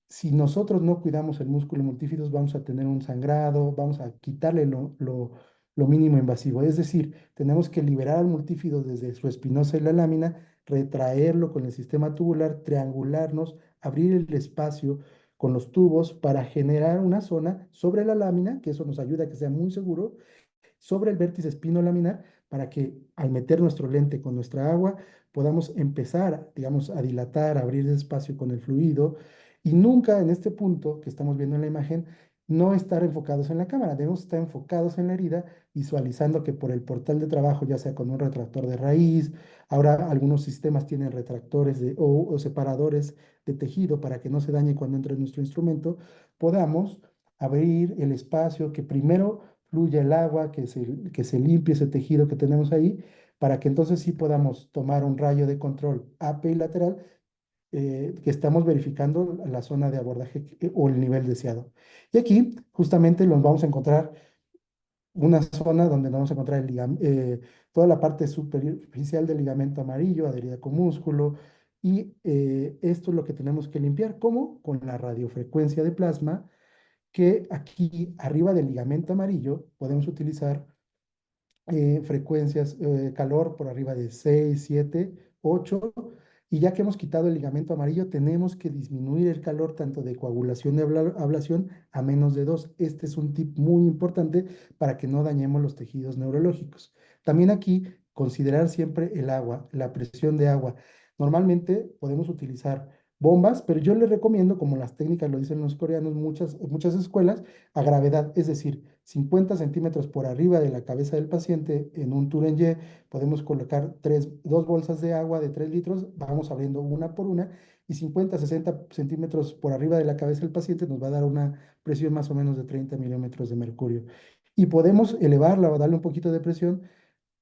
si nosotros no cuidamos el músculo multífidos, vamos a tener un sangrado, vamos a quitarle lo mínimo invasivo. Es decir, tenemos que liberar al multífido desde su espinosa y la lámina, retraerlo con el sistema tubular, triangularnos, abrir el espacio con los tubos para generar una zona sobre la lámina, que eso nos ayuda a que sea muy seguro, sobre el vértice espinolaminar, para que al meter nuestro lente con nuestra agua podamos empezar, digamos, a dilatar, a abrir espacio con el fluido, y nunca en este punto que estamos viendo en la imagen no estar enfocados en la cámara, debemos estar enfocados en la herida, visualizando que por el portal de trabajo, ya sea con un retractor de raíz, ahora algunos sistemas tienen retractores o separadores de tejido para que no se dañe cuando entre nuestro instrumento, podamos abrir el espacio, que primero fluya el agua, que se limpie ese tejido que tenemos ahí, para que entonces sí podamos tomar un rayo de control AP y lateral, que estamos verificando la zona de abordaje o el nivel deseado. Y aquí justamente nos vamos a encontrar una zona donde vamos a encontrar toda la parte superficial del ligamento amarillo, adherida con músculo, y esto es lo que tenemos que limpiar. ¿Cómo? Con la radiofrecuencia de plasma, que aquí arriba del ligamento amarillo podemos utilizar frecuencias, calor por arriba de 6 7 8, y ya que hemos quitado el ligamento amarillo, tenemos que disminuir el calor tanto de coagulación y ablación a menos de 2. Este es un tip muy importante para que no dañemos los tejidos neurológicos. También aquí, considerar siempre el agua, la presión de agua. Normalmente podemos utilizar bombas, pero yo les recomiendo, como las técnicas lo dicen los coreanos, muchas escuelas, a gravedad, es decir, 50 centímetros por arriba de la cabeza del paciente en un Turenye, podemos colocar dos bolsas de agua de 3 litros, vamos abriendo una por una, y 50, 60 centímetros por arriba de la cabeza del paciente nos va a dar una presión más o menos de 30 milímetros de mercurio. Y podemos elevarla o darle un poquito de presión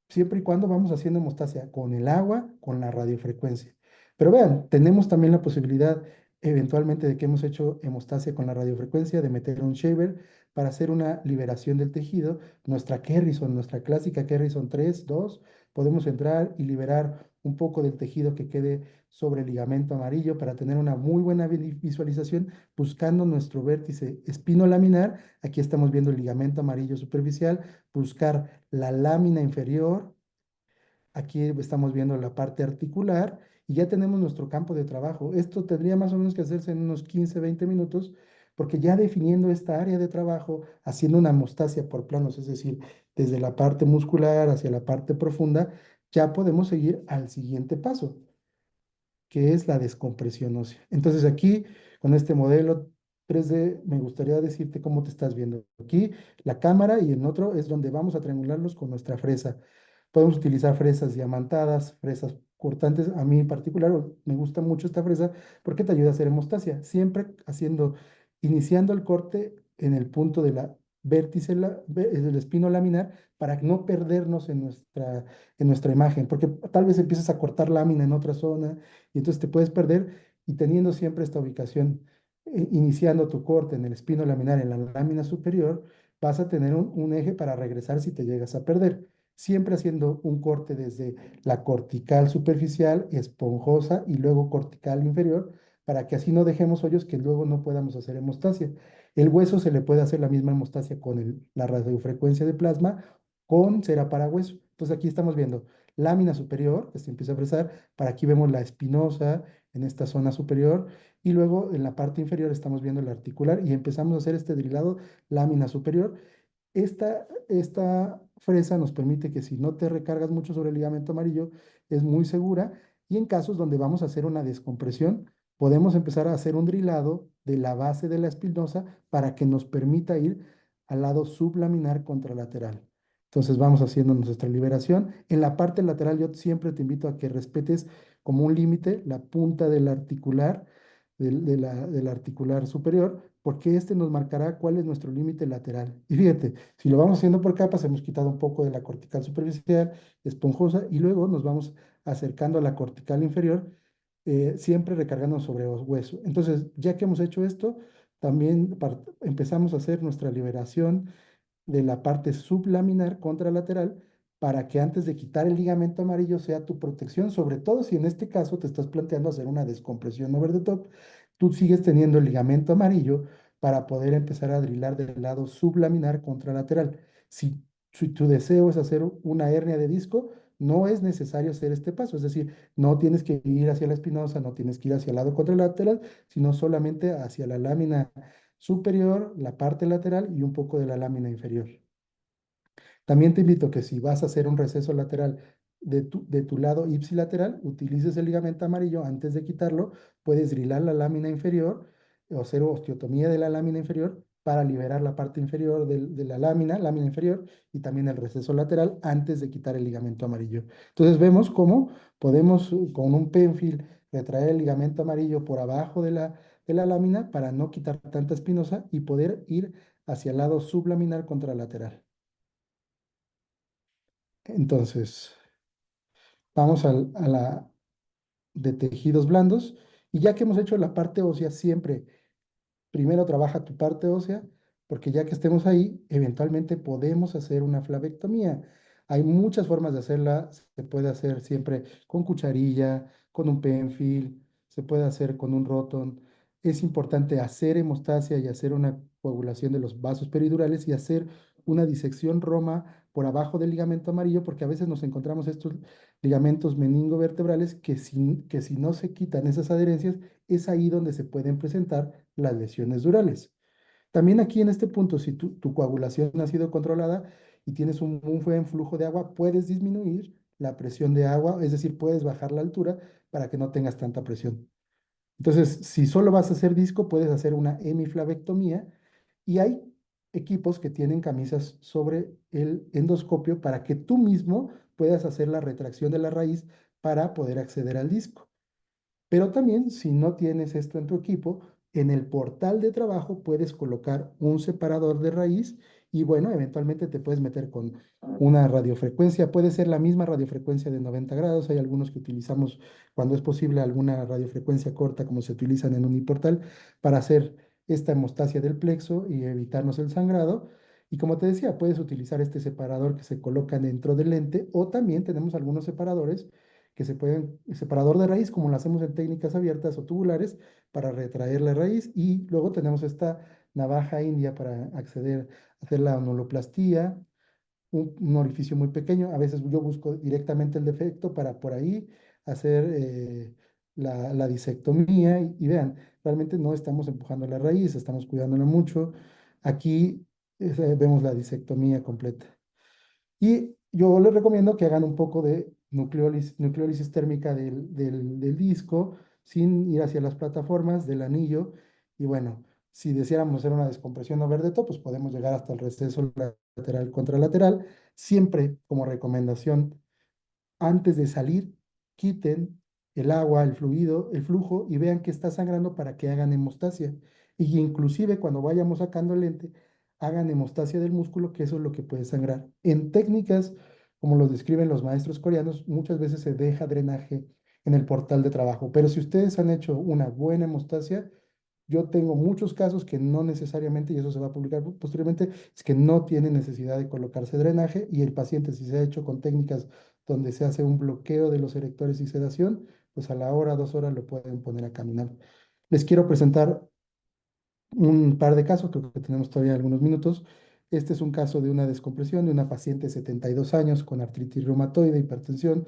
siempre y cuando vamos haciendo hemostasia con el agua, con la radiofrecuencia. Pero vean, tenemos también la posibilidad eventualmente de que hemos hecho hemostasia con la radiofrecuencia, de meter un shaver para hacer una liberación del tejido. Nuestra Kerrison, nuestra clásica Kerrison 3, 2, podemos entrar y liberar un poco del tejido que quede sobre el ligamento amarillo para tener una muy buena visualización, buscando nuestro vértice espinolaminar. Aquí estamos viendo el ligamento amarillo superficial, buscar la lámina inferior. Aquí estamos viendo la parte articular y ya tenemos nuestro campo de trabajo. Esto tendría más o menos que hacerse en unos 15, 20 minutos, porque ya definiendo esta área de trabajo, haciendo una hemostasia por planos, es decir, desde la parte muscular hacia la parte profunda, ya podemos seguir al siguiente paso, que es la descompresión ósea. Entonces aquí, con este modelo 3D, me gustaría decirte cómo te estás viendo. Aquí la cámara, y en otro es donde vamos a triangularlos con nuestra fresa. Podemos utilizar fresas diamantadas, fresas cortantes. A mí en particular me gusta mucho esta fresa porque te ayuda a hacer hemostasia. Siempre iniciando el corte en el punto de la vértice del espino laminar, para no perdernos en nuestra imagen, porque tal vez empiezas a cortar lámina en otra zona y entonces te puedes perder, y teniendo siempre esta ubicación, iniciando tu corte en el espino laminar, en la lámina superior, vas a tener un eje para regresar si te llegas a perder. siempre haciendo un corte desde la cortical superficial, esponjosa y luego cortical inferior, para que así no dejemos hoyos que luego no podamos hacer hemostasia. El hueso se le puede hacer la misma hemostasia con la radiofrecuencia de plasma con cera para hueso. Entonces aquí estamos viendo lámina superior, que se empieza a fresar, para aquí vemos la espinosa en esta zona superior, y luego en la parte inferior estamos viendo la articular y empezamos a hacer este drilado lámina superior. Esta fresa nos permite que si no te recargas mucho sobre el ligamento amarillo, es muy segura, y en casos donde vamos a hacer una descompresión, podemos empezar a hacer un drilado de la base de la espinosa para que nos permita ir al lado sublaminar contralateral. Entonces vamos haciendo nuestra liberación. En la parte lateral yo siempre te invito a que respetes como un límite la punta del articular, del articular superior, porque este nos marcará cuál es nuestro límite lateral. Y fíjate, si lo vamos haciendo por capas, hemos quitado un poco de la cortical superficial, esponjosa, y luego nos vamos acercando a la cortical inferior, siempre recargando sobre hueso. Entonces, ya que hemos hecho esto, también empezamos a hacer nuestra liberación de la parte sublaminar contralateral, para que antes de quitar el ligamento amarillo sea tu protección, sobre todo si en este caso te estás planteando hacer una descompresión over the top, tú sigues teniendo el ligamento amarillo para poder empezar a drilar del lado sublaminar contralateral. Si tu deseo es hacer una hernia de disco, no es necesario hacer este paso, es decir, no tienes que ir hacia la espinosa, no tienes que ir hacia el lado contralateral, sino solamente hacia la lámina superior, la parte lateral y un poco de la lámina inferior. También te invito a que si vas a hacer un receso lateral de tu lado ipsilateral, utilices el ligamento amarillo antes de quitarlo, puedes drilar la lámina inferior o hacer osteotomía de la lámina inferior para liberar la parte inferior de la lámina inferior, y también el receso lateral antes de quitar el ligamento amarillo. Entonces vemos cómo podemos con un penfil retraer el ligamento amarillo por abajo de la lámina para no quitar tanta espinosa y poder ir hacia el lado sublaminar contralateral. Entonces, vamos a la de tejidos blandos, y ya que hemos hecho la parte ósea, siempre primero trabaja tu parte ósea, porque ya que estemos ahí, eventualmente podemos hacer una flavectomía. Hay muchas formas de hacerla, se puede hacer siempre con cucharilla, con un penfil, se puede hacer con un róton. Es importante hacer hemostasia y hacer una coagulación de los vasos peridurales y hacer una disección roma por abajo del ligamento amarillo, porque a veces nos encontramos estos ligamentos meningovertebrales que si no se quitan esas adherencias, es ahí donde se pueden presentar las lesiones durales. También aquí en este punto, si tu coagulación ha sido controlada y tienes un buen flujo de agua, puedes disminuir la presión de agua, es decir, puedes bajar la altura para que no tengas tanta presión. Entonces, si solo vas a hacer disco, puedes hacer una hemiflavectomía, y hay equipos que tienen camisas sobre el endoscopio para que tú mismo puedas hacer la retracción de la raíz para poder acceder al disco. Pero también, si no tienes esto en tu equipo, en el portal de trabajo puedes colocar un separador de raíz, y bueno, eventualmente te puedes meter con una radiofrecuencia. Puede ser la misma radiofrecuencia de 90 grados. Hay algunos que utilizamos, cuando es posible, alguna radiofrecuencia corta, como se utilizan en uniportal, para hacer esta hemostasia del plexo y evitarnos el sangrado. Y como te decía, puedes utilizar este separador que se coloca dentro del lente, o también tenemos algunos separadores que se pueden, separador de raíz, como lo hacemos en técnicas abiertas o tubulares, para retraer la raíz, y luego tenemos esta navaja india para acceder a hacer la anuloplastía, un orificio muy pequeño. A veces yo busco directamente el defecto para por ahí hacer la disectomía, y vean, realmente no estamos empujando la raíz, estamos cuidándola mucho. Aquí vemos la disectomía completa. Y yo les recomiendo que hagan un poco de nucleólisis térmica del disco, sin ir hacia las plataformas del anillo. Y bueno, si deseáramos hacer una descompresión over the top, pues podemos llegar hasta el receso lateral contralateral. Siempre como recomendación, antes de salir, quiten el agua, el fluido, el flujo, y vean que está sangrando para que hagan hemostasia. Y inclusive cuando vayamos sacando el lente, hagan hemostasia del músculo, que eso es lo que puede sangrar. En técnicas, como lo describen los maestros coreanos, muchas veces se deja drenaje en el portal de trabajo, pero si ustedes han hecho una buena hemostasia, Yo tengo muchos casos que no necesariamente, y eso se va a publicar posteriormente, es que no tienen necesidad de colocarse drenaje y el paciente, si se ha hecho con técnicas donde se hace un bloqueo de los erectores y sedación, pues a la hora, 2 horas lo pueden poner a caminar. Les quiero presentar un par de casos, creo que tenemos todavía algunos minutos. Este es un caso de una descompresión de una paciente de 72 años con artritis reumatoide, hipertensión,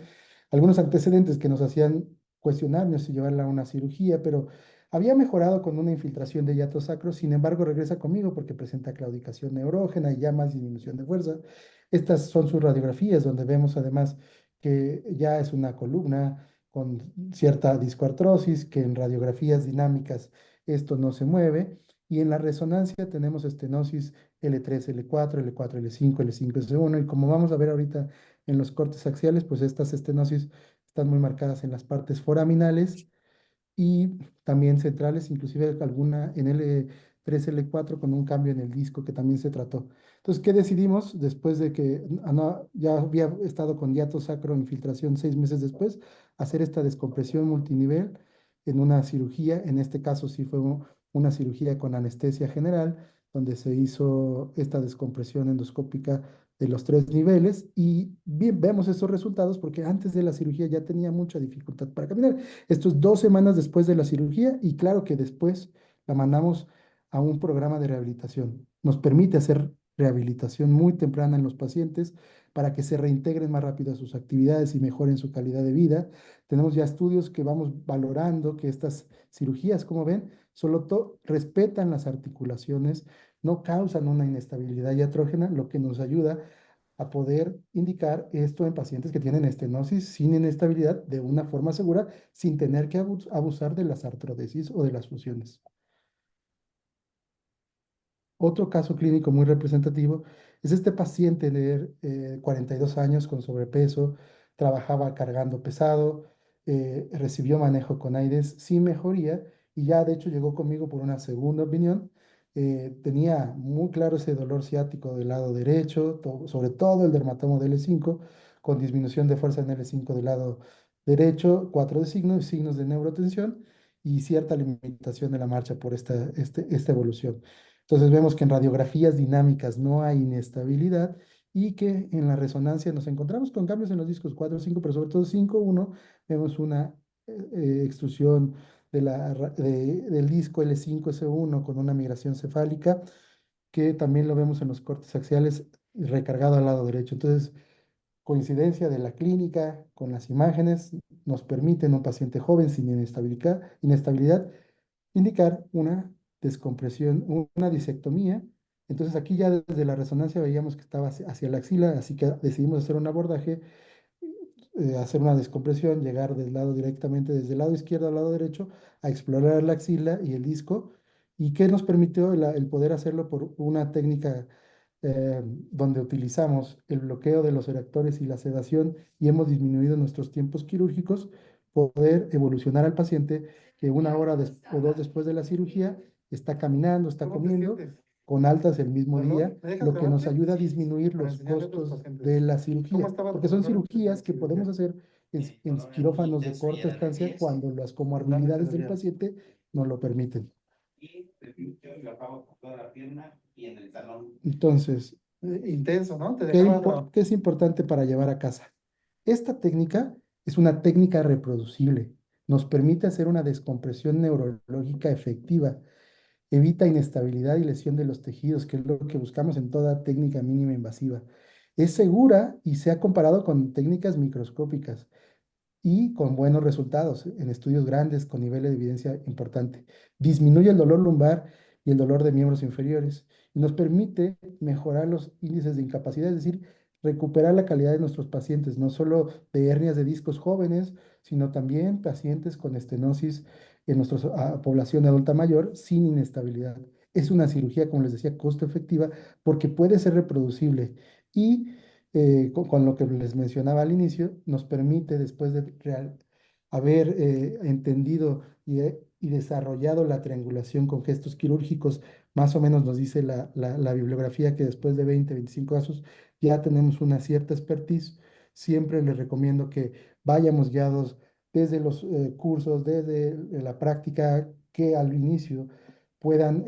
algunos antecedentes que nos hacían cuestionarnos si llevarla a una cirugía, pero había mejorado con una infiltración de hiato sacro, sin embargo regresa conmigo porque presenta claudicación neurógena y ya más disminución de fuerza. Estas son sus radiografías, donde vemos además que ya es una columna con cierta discoartrosis, que en radiografías dinámicas esto no se mueve. Y en la resonancia tenemos estenosis L3, L4, L4, L5, L5, S1. Y como vamos a ver ahorita en los cortes axiales, pues estas estenosis están muy marcadas en las partes foraminales y también centrales, inclusive alguna en L3, L4 con un cambio en el disco que también se trató. Entonces, ¿qué decidimos después de que ya había estado con hiato sacro infiltración 6 meses después? Hacer esta descompresión multinivel en una cirugía. En este caso sí fue una cirugía con anestesia general, donde se hizo esta descompresión endoscópica de los 3 niveles y bien, vemos esos resultados porque antes de la cirugía ya tenía mucha dificultad para caminar. Esto es 2 semanas después de la cirugía y claro que después la mandamos a un programa de rehabilitación. Nos permite hacer rehabilitación muy temprana en los pacientes para que se reintegren más rápido a sus actividades y mejoren su calidad de vida. Tenemos ya estudios que vamos valorando que estas cirugías, como ven, solo respetan las articulaciones, no causan una inestabilidad iatrógena, lo que nos ayuda a poder indicar esto en pacientes que tienen estenosis sin inestabilidad de una forma segura, sin tener que abusar de las artrodesis o de las fusiones. Otro caso clínico muy representativo es este paciente de 42 años con sobrepeso, trabajaba cargando pesado, recibió manejo con AIDES sin mejoría y ya de hecho llegó conmigo por una segunda opinión. Tenía muy claro ese dolor ciático del lado derecho, sobre todo el dermatoma de L5, con disminución de fuerza en L5 del lado derecho, 4 de signos, signos de neurotensión y cierta limitación de la marcha por esta evolución. Entonces vemos que en radiografías dinámicas no hay inestabilidad y que en la resonancia nos encontramos con cambios en los discos 4, 5, pero sobre todo 5, 1, vemos una extrusión del disco L5S1 con una migración cefálica, que también lo vemos en los cortes axiales recargado al lado derecho. Entonces, coincidencia de la clínica con las imágenes nos permite en un paciente joven sin inestabilidad indicar una descompresión, una disectomía. Entonces aquí ya desde la resonancia veíamos que estaba hacia la axila, así que decidimos hacer un abordaje, hacer una descompresión, llegar del lado directamente desde el lado izquierdo al lado derecho a explorar la axila y el disco, y que nos permitió el poder hacerlo por una técnica donde utilizamos el bloqueo de los erectores y la sedación y hemos disminuido nuestros tiempos quirúrgicos, poder evolucionar al paciente que 1 hora o 2 después de la cirugía está caminando, está comiendo con altas el mismo día, lo que nos ayuda a disminuir los costos de la cirugía, porque son cirugías que podemos hacer en quirófanos de corta estancia cuando las comorbilidades del paciente nos lo permiten. Entonces, Intenso, ¿no? Te ¿qué, dejaba qué es importante para llevar a casa? Esta técnica es una técnica reproducible. Nos permite hacer una descompresión neurológica efectiva. Evita inestabilidad y lesión de los tejidos, que es lo que buscamos en toda técnica mínima invasiva. Es segura y se ha comparado con técnicas microscópicas y con buenos resultados en estudios grandes con nivel de evidencia importante. Disminuye el dolor lumbar y el dolor de miembros inferiores y nos permite mejorar los índices de incapacidad, es decir, recuperar la calidad de nuestros pacientes, no solo de hernias de discos jóvenes, sino también pacientes con estenosis en nuestra población adulta mayor sin inestabilidad. Es una cirugía, como les decía, costo efectiva porque puede ser reproducible y con lo que les mencionaba al inicio, nos permite, después de haber entendido y desarrollado la triangulación con gestos quirúrgicos, más o menos nos dice la bibliografía que después de 20, 25 casos ya tenemos una cierta expertise. Siempre les recomiendo que vayamos guiados desde los cursos, desde la práctica, que al inicio puedan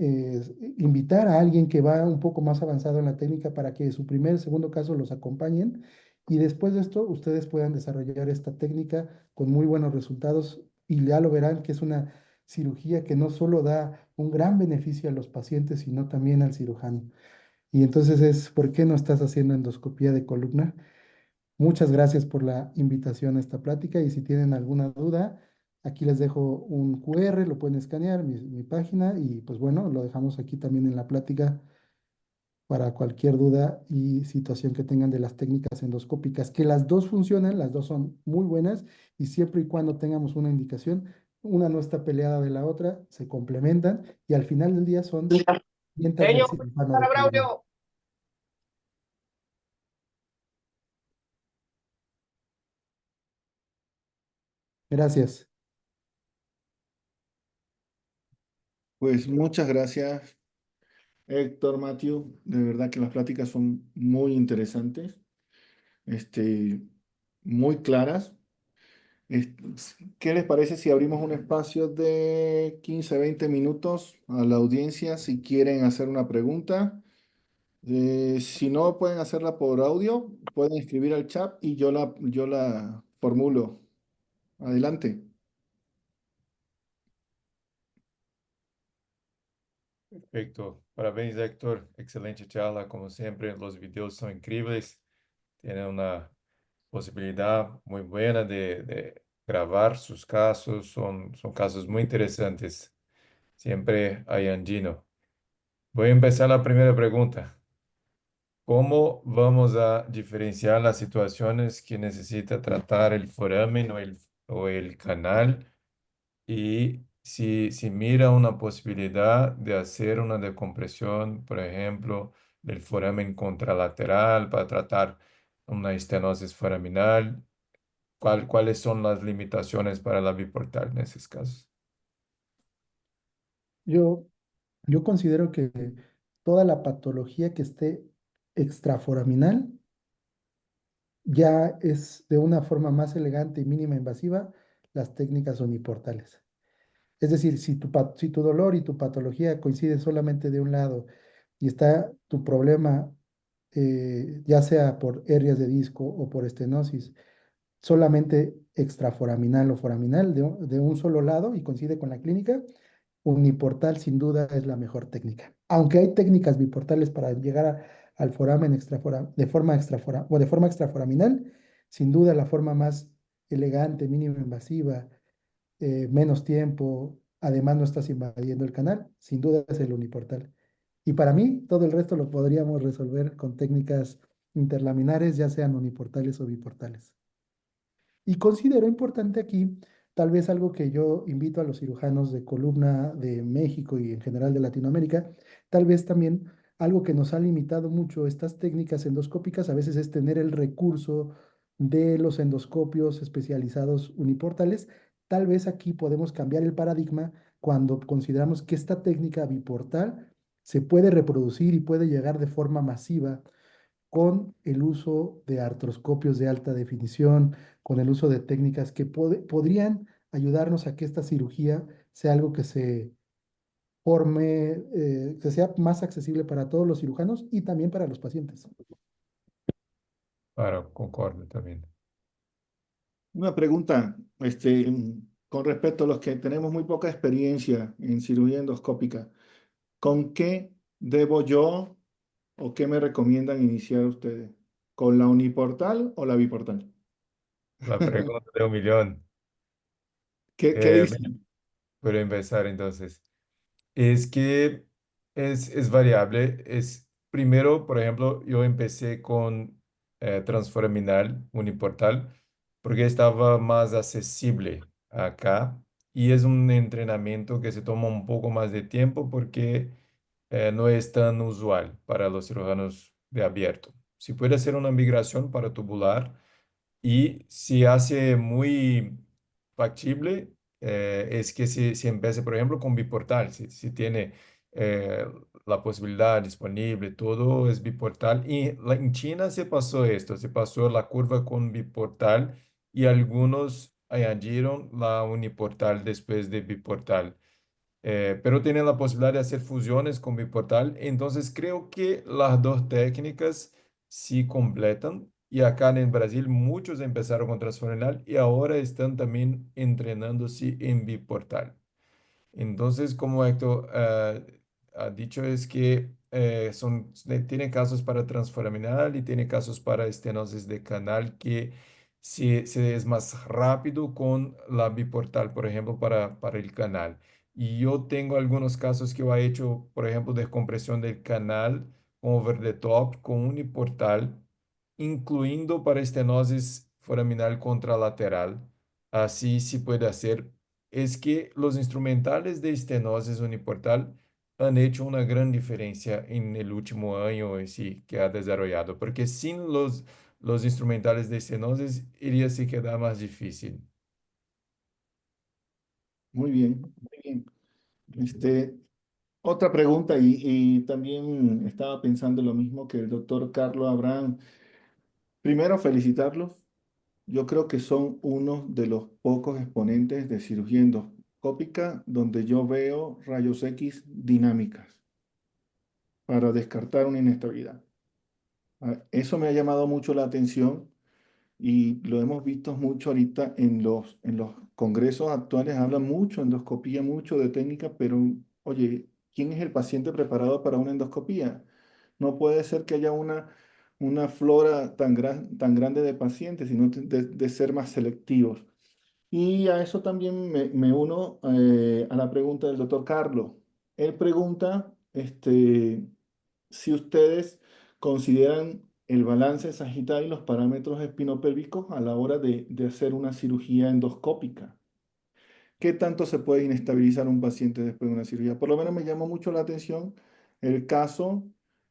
invitar a alguien que va un poco más avanzado en la técnica para que su primer, segundo caso los acompañen y después de esto ustedes puedan desarrollar esta técnica con muy buenos resultados y ya lo verán que es una cirugía que no solo da un gran beneficio a los pacientes, sino también al cirujano. Y entonces es, ¿por qué no estás haciendo endoscopía de columna? Muchas gracias por la invitación a esta plática y si tienen alguna duda, aquí les dejo un QR, lo pueden escanear, mi página y pues bueno, lo dejamos aquí también en la plática para cualquier duda y situación que tengan de las técnicas endoscópicas, que las dos funcionan, las dos son muy buenas y siempre y cuando tengamos una indicación, una no está peleada de la otra, se complementan y al final del día son herramientas del Señor, cirujano de para columna. Braulio. Gracias. Pues muchas gracias, Héctor, Matthew. De verdad que las pláticas son muy interesantes, este, muy claras. Es- ¿Qué les parece si abrimos un espacio de 15, 20 minutos a la audiencia si quieren hacer una pregunta? Si no pueden hacerla por audio, pueden escribir al chat y yo la formulo. Adelante. Perfecto. Parabéns, Héctor. Excelente charla, como siempre. Los videos son increíbles. Tiene una posibilidad muy buena de grabar sus casos. Son casos muy interesantes. Siempre hay angino. Voy a empezar la primera pregunta. ¿Cómo vamos a diferenciar las situaciones que necesita tratar el foramen o el canal? Y si mira una posibilidad de hacer una decompresión, por ejemplo, del foramen contralateral para tratar una estenosis foraminal, ¿cuáles son las limitaciones para la biportal en esos casos? Yo, yo considero que toda la patología que esté extraforaminal ya es de una forma más elegante y mínima invasiva las técnicas uniportales. Es decir, si tu dolor y tu patología coinciden solamente de un lado y está tu problema, ya sea por hernias de disco o por estenosis, solamente extraforaminal o foraminal de un solo lado y coincide con la clínica, uniportal sin duda es la mejor técnica. Aunque hay técnicas biportales para llegar al foramen de forma extraforaminal, sin duda la forma más elegante, mínimo invasiva, menos tiempo, además no estás invadiendo el canal, sin duda es el uniportal. Y para mí, todo el resto lo podríamos resolver con técnicas interlaminares, ya sean uniportales o biportales. Y considero importante aquí, tal vez algo que yo invito a los cirujanos de columna de México y en general de Latinoamérica, tal vez también algo que nos ha limitado mucho estas técnicas endoscópicas a veces es tener el recurso de los endoscopios especializados uniportales. Tal vez aquí podemos cambiar el paradigma cuando consideramos que esta técnica biportal se puede reproducir y puede llegar de forma masiva con el uso de artroscopios de alta definición, con el uso de técnicas que podrían ayudarnos a que esta cirugía sea algo que se forme, que sea más accesible para todos los cirujanos y también para los pacientes. Claro, concordo también. Una pregunta, con respecto a los que tenemos muy poca experiencia en cirugía endoscópica, ¿con qué debo yo o qué me recomiendan iniciar ustedes? ¿Con la uniportal o la biportal? La pregunta de un millón. ¿Qué Eh, dicen? Puedo empezar entonces. Es que es variable. Primero, por ejemplo, yo empecé con transforaminal uniportal porque estaba más accesible acá y es un entrenamiento que se toma un poco más de tiempo porque no es tan usual para los cirujanos de abierto. Si puede hacer una migración para tubular, y si hace muy factible, es que si empiece, por ejemplo, con biportal, si tiene eh, la posibilidad disponible, todo es biportal. Y en China se pasó esto, se pasó la curva con biportal y algunos añadieron la uniportal después de biportal. pero tienen la posibilidad de hacer fusiones con biportal. Entonces creo que las dos técnicas sí completan. Y acá en Brasil muchos empezaron con transforenal y ahora están también entrenándose en biportal. Entonces, como Héctor ha dicho, es que tiene casos para transforaminal y tiene casos para estenosis de canal que se es más rápido con la biportal, por ejemplo, para el canal. Y yo tengo algunos casos que yo he hecho, por ejemplo, descompresión del canal con over the top, con uniportal, incluyendo para estenosis foraminal contralateral. Así se puede hacer es que los instrumentales de estenosis uniportal han hecho una gran diferencia en el último año en sí que ha desarrollado, porque sin los instrumentales de estenosis iría se quedar más difícil. Muy bien, muy bien. Este, otra pregunta, y también estaba pensando lo mismo que el doctor Carlos Abraham. Primero, felicitarlos. Yo creo que son uno de los pocos exponentes de cirugía endoscópica donde yo veo rayos X dinámicas para descartar una inestabilidad. Eso me ha llamado mucho la atención y lo hemos visto mucho ahorita en los congresos actuales. Hablan mucho endoscopía, mucho de técnica, pero oye, ¿quién es el paciente preparado para una endoscopía? No puede ser que haya una flora tan grande de pacientes, sino de ser más selectivos. Y a eso también me uno a la pregunta del doctor Carlos. Él pregunta si ustedes consideran el balance sagital y los parámetros espinopélvicos a la hora de hacer una cirugía endoscópica. ¿Qué tanto se puede inestabilizar un paciente después de una cirugía? Por lo menos me llamó mucho la atención el caso.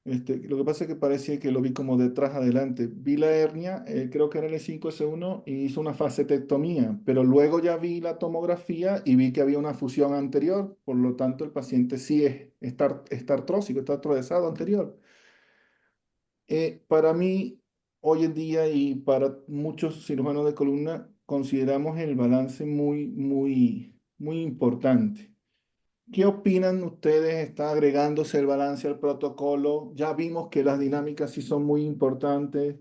Lo que pasa es que parecía que lo vi como detrás adelante. Vi la hernia, creo que era el E5S1, y hizo una facetectomía, pero luego ya vi la tomografía y vi que había una fusión anterior, por lo tanto el paciente sí está artrósico, está artrosado anterior. Para mí, hoy en día y para muchos cirujanos de columna, consideramos el balance muy importante. ¿Qué opinan ustedes? ¿Está agregándose el balance al protocolo? Ya vimos que las dinámicas sí son muy importantes.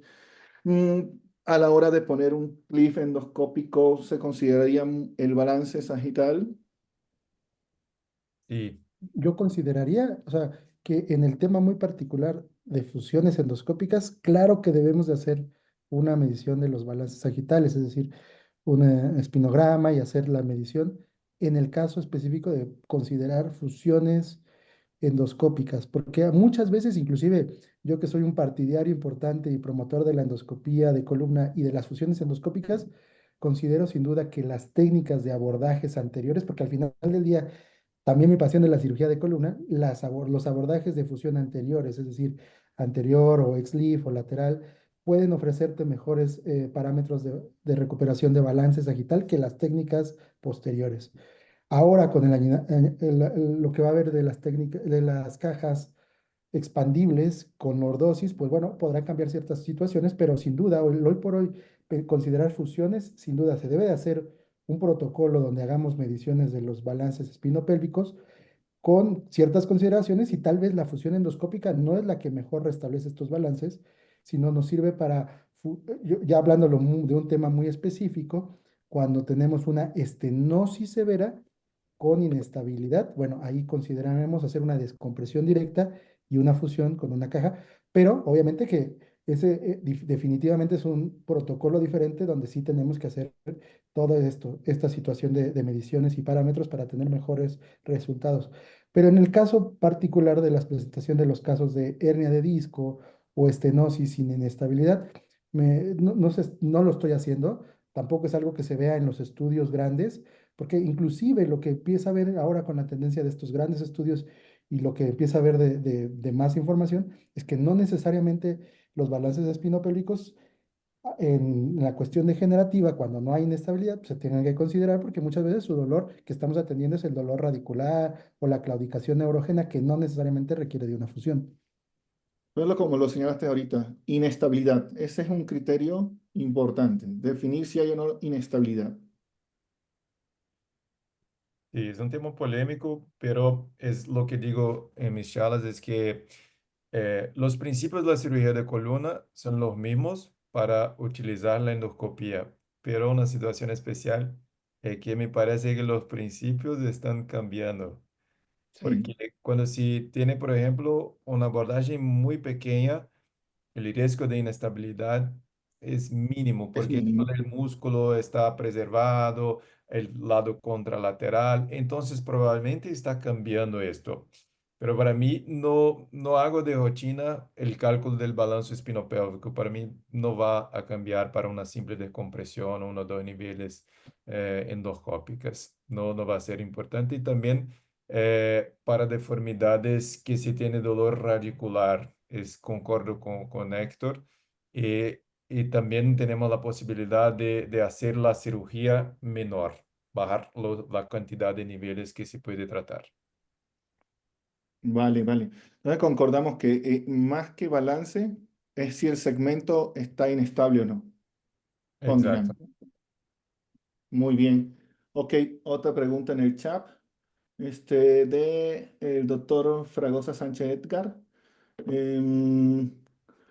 Mm, a la hora de poner un cliff endoscópico, ¿se consideraría el balance sagital? Sí, Yo consideraría, o sea, que en el tema muy particular de fusiones endoscópicas, claro que debemos de hacer una medición de los balances sagitales, es decir, un espinograma y hacer la medición en el caso específico de considerar fusiones endoscópicas, porque muchas veces, inclusive yo que soy un partidario importante y promotor de la endoscopía de columna y de las fusiones endoscópicas, considero sin duda que las técnicas de abordajes anteriores, porque al final del día también mi pasión es la cirugía de columna, los abordajes de fusión anteriores, es decir, anterior o ex-leaf o lateral, pueden ofrecerte mejores parámetros de recuperación de balance sagital que las técnicas posteriores. Ahora, con lo que va a haber de las técnicas, de las cajas expandibles con lordosis, pues bueno, podrá cambiar ciertas situaciones, pero sin duda, hoy por hoy, considerar fusiones, sin duda se debe de hacer un protocolo donde hagamos mediciones de los balances espinopélvicos con ciertas consideraciones y tal vez la fusión endoscópica no es la que mejor restablece estos balances, sino nos sirve para, ya hablándolo de un tema muy específico, cuando tenemos una estenosis severa con inestabilidad, bueno, ahí consideraremos hacer una descompresión directa y una fusión con una caja, pero obviamente que ese definitivamente es un protocolo diferente donde sí tenemos que hacer todo esto, esta situación de mediciones y parámetros para tener mejores resultados. Pero en el caso particular de la presentación de los casos de hernia de disco o estenosis sin inestabilidad, no lo estoy haciendo, tampoco es algo que se vea en los estudios grandes, porque inclusive lo que empieza a ver ahora con la tendencia de estos grandes estudios y lo que empieza a ver de más información es que no necesariamente los balances espinopélvicos en la cuestión degenerativa, cuando no hay inestabilidad, pues se tienen que considerar porque muchas veces su dolor que estamos atendiendo es el dolor radicular o la claudicación neurógena que no necesariamente requiere de una fusión. Verlo como lo señalaste ahorita, inestabilidad. Ese es un criterio importante, definir si hay o no inestabilidad. Sí, es un tema polémico, pero es lo que digo en mis charlas, es que los principios de la cirugía de columna son los mismos para utilizar la endoscopía, pero una situación especial es que me parece que los principios están cambiando. Sí, Porque cuando si tiene, por ejemplo, una abordaje muy pequeña, el riesgo de inestabilidad es mínimo es porque todo mínimo. el músculo está preservado, el lado contralateral, entonces probablemente está cambiando esto. Pero para mí no hago de rutina el cálculo del balance espinopélvico. Para mí no va a cambiar para una simple descompresión, 1 o 2 niveles endoscópicas. No va a ser importante. Y también para deformidades que se tiene dolor radicular, concordo con Héctor. Y también tenemos la posibilidad de hacer la cirugía menor, bajar la cantidad de niveles que se puede tratar. Vale, vale. Entonces concordamos que más que balance es si el segmento está inestable o no, con Exacto. dinámica. Muy bien. Ok, otra pregunta en el chat. De el doctor Fragosa Sánchez Edgar. Em,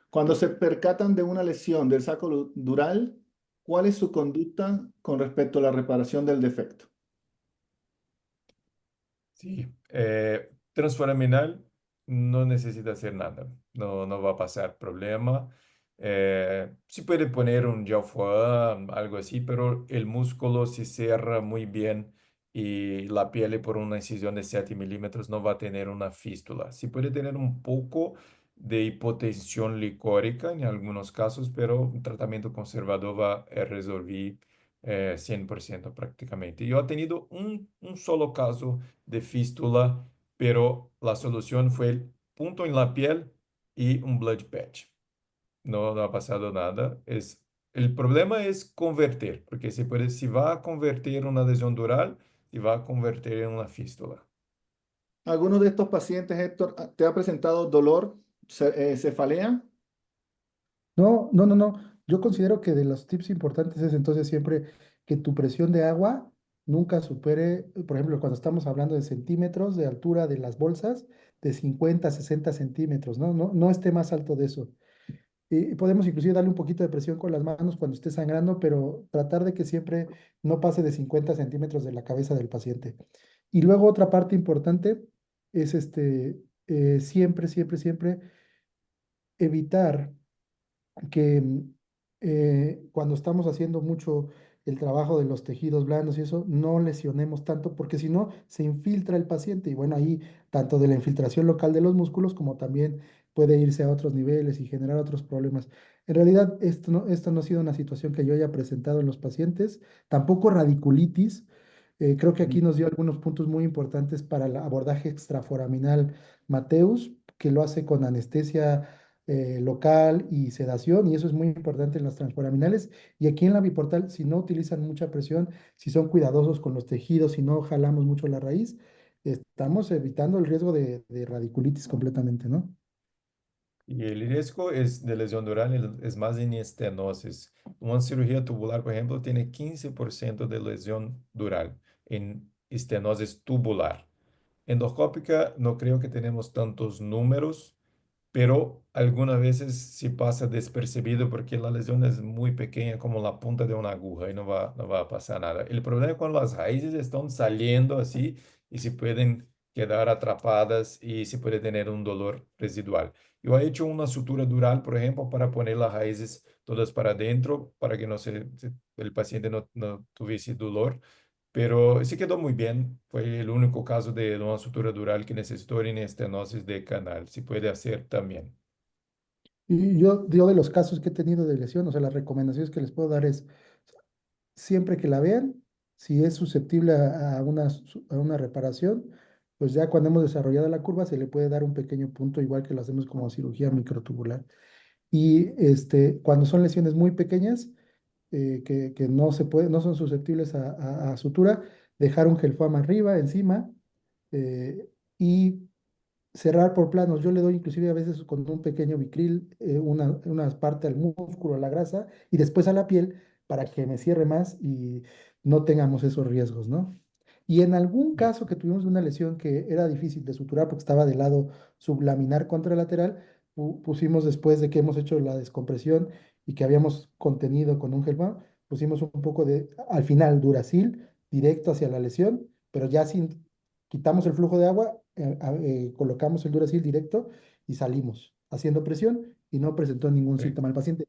Cuando se percatan de una lesión del saco dural, ¿cuál es su conducta con respecto a la reparación del defecto? Sí, transforaminal no necesita hacer nada, no va a pasar problema. Sí puede poner un gel foam, algo así, pero el músculo se cierra muy bien y la piel por una incisión de 7 milímetros no va a tener una fístula. Sí puede tener un poco de hipotensión licórica en algunos casos, pero un tratamiento conservador va a resolver 100% prácticamente. Yo he tenido un solo caso de fístula, pero la solución fue el punto en la piel y un blood patch. No ha pasado nada. El problema es convertir, porque si va a convertir una lesión dural, y va a convertir en una fístula. ¿Alguno de estos pacientes, Héctor, te ha presentado dolor, cefalea? No, no, no, no. Yo considero que de los tips importantes es entonces siempre que tu presión de agua nunca supere, por ejemplo, cuando estamos hablando de centímetros de altura de las bolsas, de 50 a 60 centímetros, ¿no? No, no esté más alto de eso. Y podemos inclusive darle un poquito de presión con las manos cuando esté sangrando, pero tratar de que siempre no pase de 50 centímetros de la cabeza del paciente. Y luego otra parte importante es siempre, siempre, siempre evitar que cuando estamos haciendo mucho el trabajo de los tejidos blandos y eso, no lesionemos tanto, porque si no, se infiltra el paciente. Y bueno, ahí tanto de la infiltración local de los músculos como también puede irse a otros niveles y generar otros problemas. En realidad, esto no ha sido una situación que yo haya presentado en los pacientes, tampoco radiculitis. Creo que aquí nos dio algunos puntos muy importantes para el abordaje extraforaminal Mateus, que lo hace con anestesia local y sedación, y eso es muy importante en las transforaminales. Y aquí en la biportal, si no utilizan mucha presión, si son cuidadosos con los tejidos, si no jalamos mucho la raíz, estamos evitando el riesgo de radiculitis completamente, ¿no? Y el riesgo de lesión dural es más en estenosis. Una cirugía tubular, por ejemplo, tiene 15% de lesión dural en estenosis tubular. Endoscópica, no creo que tenemos tantos números, pero algunas veces sí pasa despercibido porque la lesión es muy pequeña como la punta de una aguja y no va a pasar nada. El problema es cuando las raíces están saliendo así y se pueden quedar atrapadas y se puede tener un dolor residual. Yo he hecho una sutura dural, por ejemplo, para poner las raíces todas para adentro, para que el paciente no tuviese dolor. Pero sí quedó muy bien. Fue el único caso de una sutura dural que necesitó estenosis de canal. Se puede hacer también. Y yo de los casos que he tenido de lesión, o sea, las recomendaciones que les puedo dar es, siempre que la vean, si es susceptible a una reparación, pues ya cuando hemos desarrollado la curva se le puede dar un pequeño punto, igual que lo hacemos como cirugía microtubular. Y cuando son lesiones muy pequeñas, que no son susceptibles a sutura, dejar un gelfama arriba, encima, eh, y cerrar por planos. Yo le doy inclusive a veces con un pequeño Vicryl, una parte al músculo, a la grasa, y después a la piel para que me cierre más y no tengamos esos riesgos, ¿no? Y en algún caso que tuvimos una lesión que era difícil de suturar porque estaba del lado sublaminar contralateral, pusimos después de que hemos hecho la descompresión y que habíamos contenido con un gel balm, pusimos un poco de, al final, Duracil directo hacia la lesión, pero ya sin, quitamos el flujo de agua, colocamos el Duracil directo y salimos haciendo presión y no presentó ningún Sí. síntoma al paciente.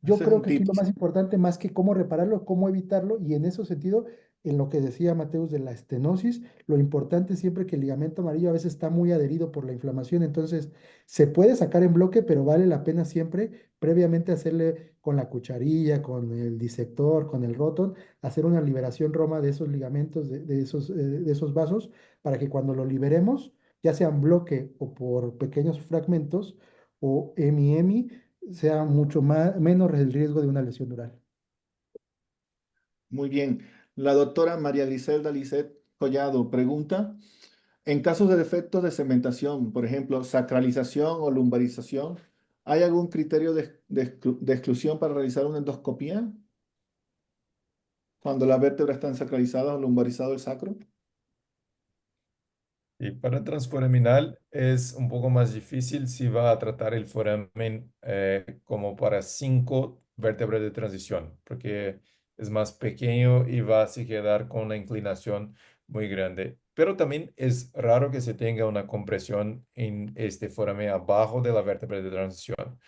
Yo Ese es creo un que aquí tip. lo más importante, más que cómo repararlo, cómo evitarlo, y en ese sentido, en lo que decía Mateus de la estenosis, lo importante es siempre que el ligamento amarillo a veces está muy adherido por la inflamación, entonces se puede sacar en bloque, pero vale la pena siempre previamente hacerle con la cucharilla, con el disector, con el róton, hacer una liberación roma de esos ligamentos, de esos vasos, para que cuando lo liberemos, ya sea en bloque o por pequeños fragmentos o EMI, sea mucho más, menos el riesgo de una lesión dural. Muy bien. La doctora María Griselda Lisset Collado pregunta, en casos de defectos de cementación, por ejemplo, sacralización o lumbarización, ¿hay algún criterio de exclusión para realizar una endoscopía cuando las vértebras están sacralizadas o lumbarizado el sacro? Y para transforaminal es un poco más difícil si va a tratar el foramen como para 5 vértebras de transición, porque es más pequeño y va a se quedar con una inclinación muy grande. Pero también es raro que se tenga una compresión en este foramen abajo de la vértebra de transición.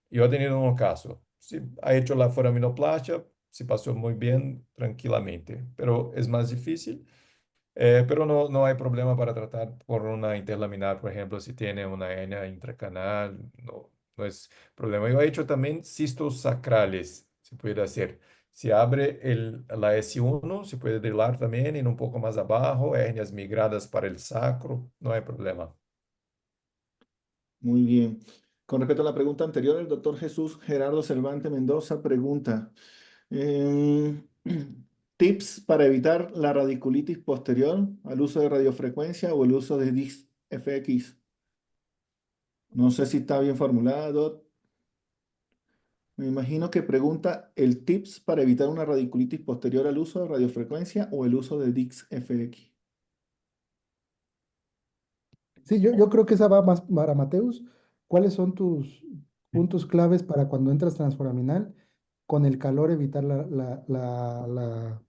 Yo he tenido un caso, si ha hecho la foraminoplastia, se pasó muy bien, tranquilamente, pero es más difícil. Pero no hay problema para tratar por una interlaminar, por ejemplo, si tiene una hernia intracanal, no es problema. Yo he hecho también cistos sacrales, se puede hacer. Si abre la S1, se puede drilar también en un poco más abajo, hernias migradas para el sacro, no hay problema. Muy bien. Con respecto a la pregunta anterior, el doctor Jesús Gerardo Cervantes Mendoza pregunta, em, tips para evitar la radiculitis posterior al uso de radiofrecuencia o el uso de DIS FX. No sé si está bien formulado. Me imagino que pregunta el tips para evitar una radiculitis posterior al uso de radiofrecuencia o el uso de DIX FX. Sí, yo creo que esa va más para Mateus. ¿Cuáles son tus puntos claves para cuando entras transforaminal con el calor evitar la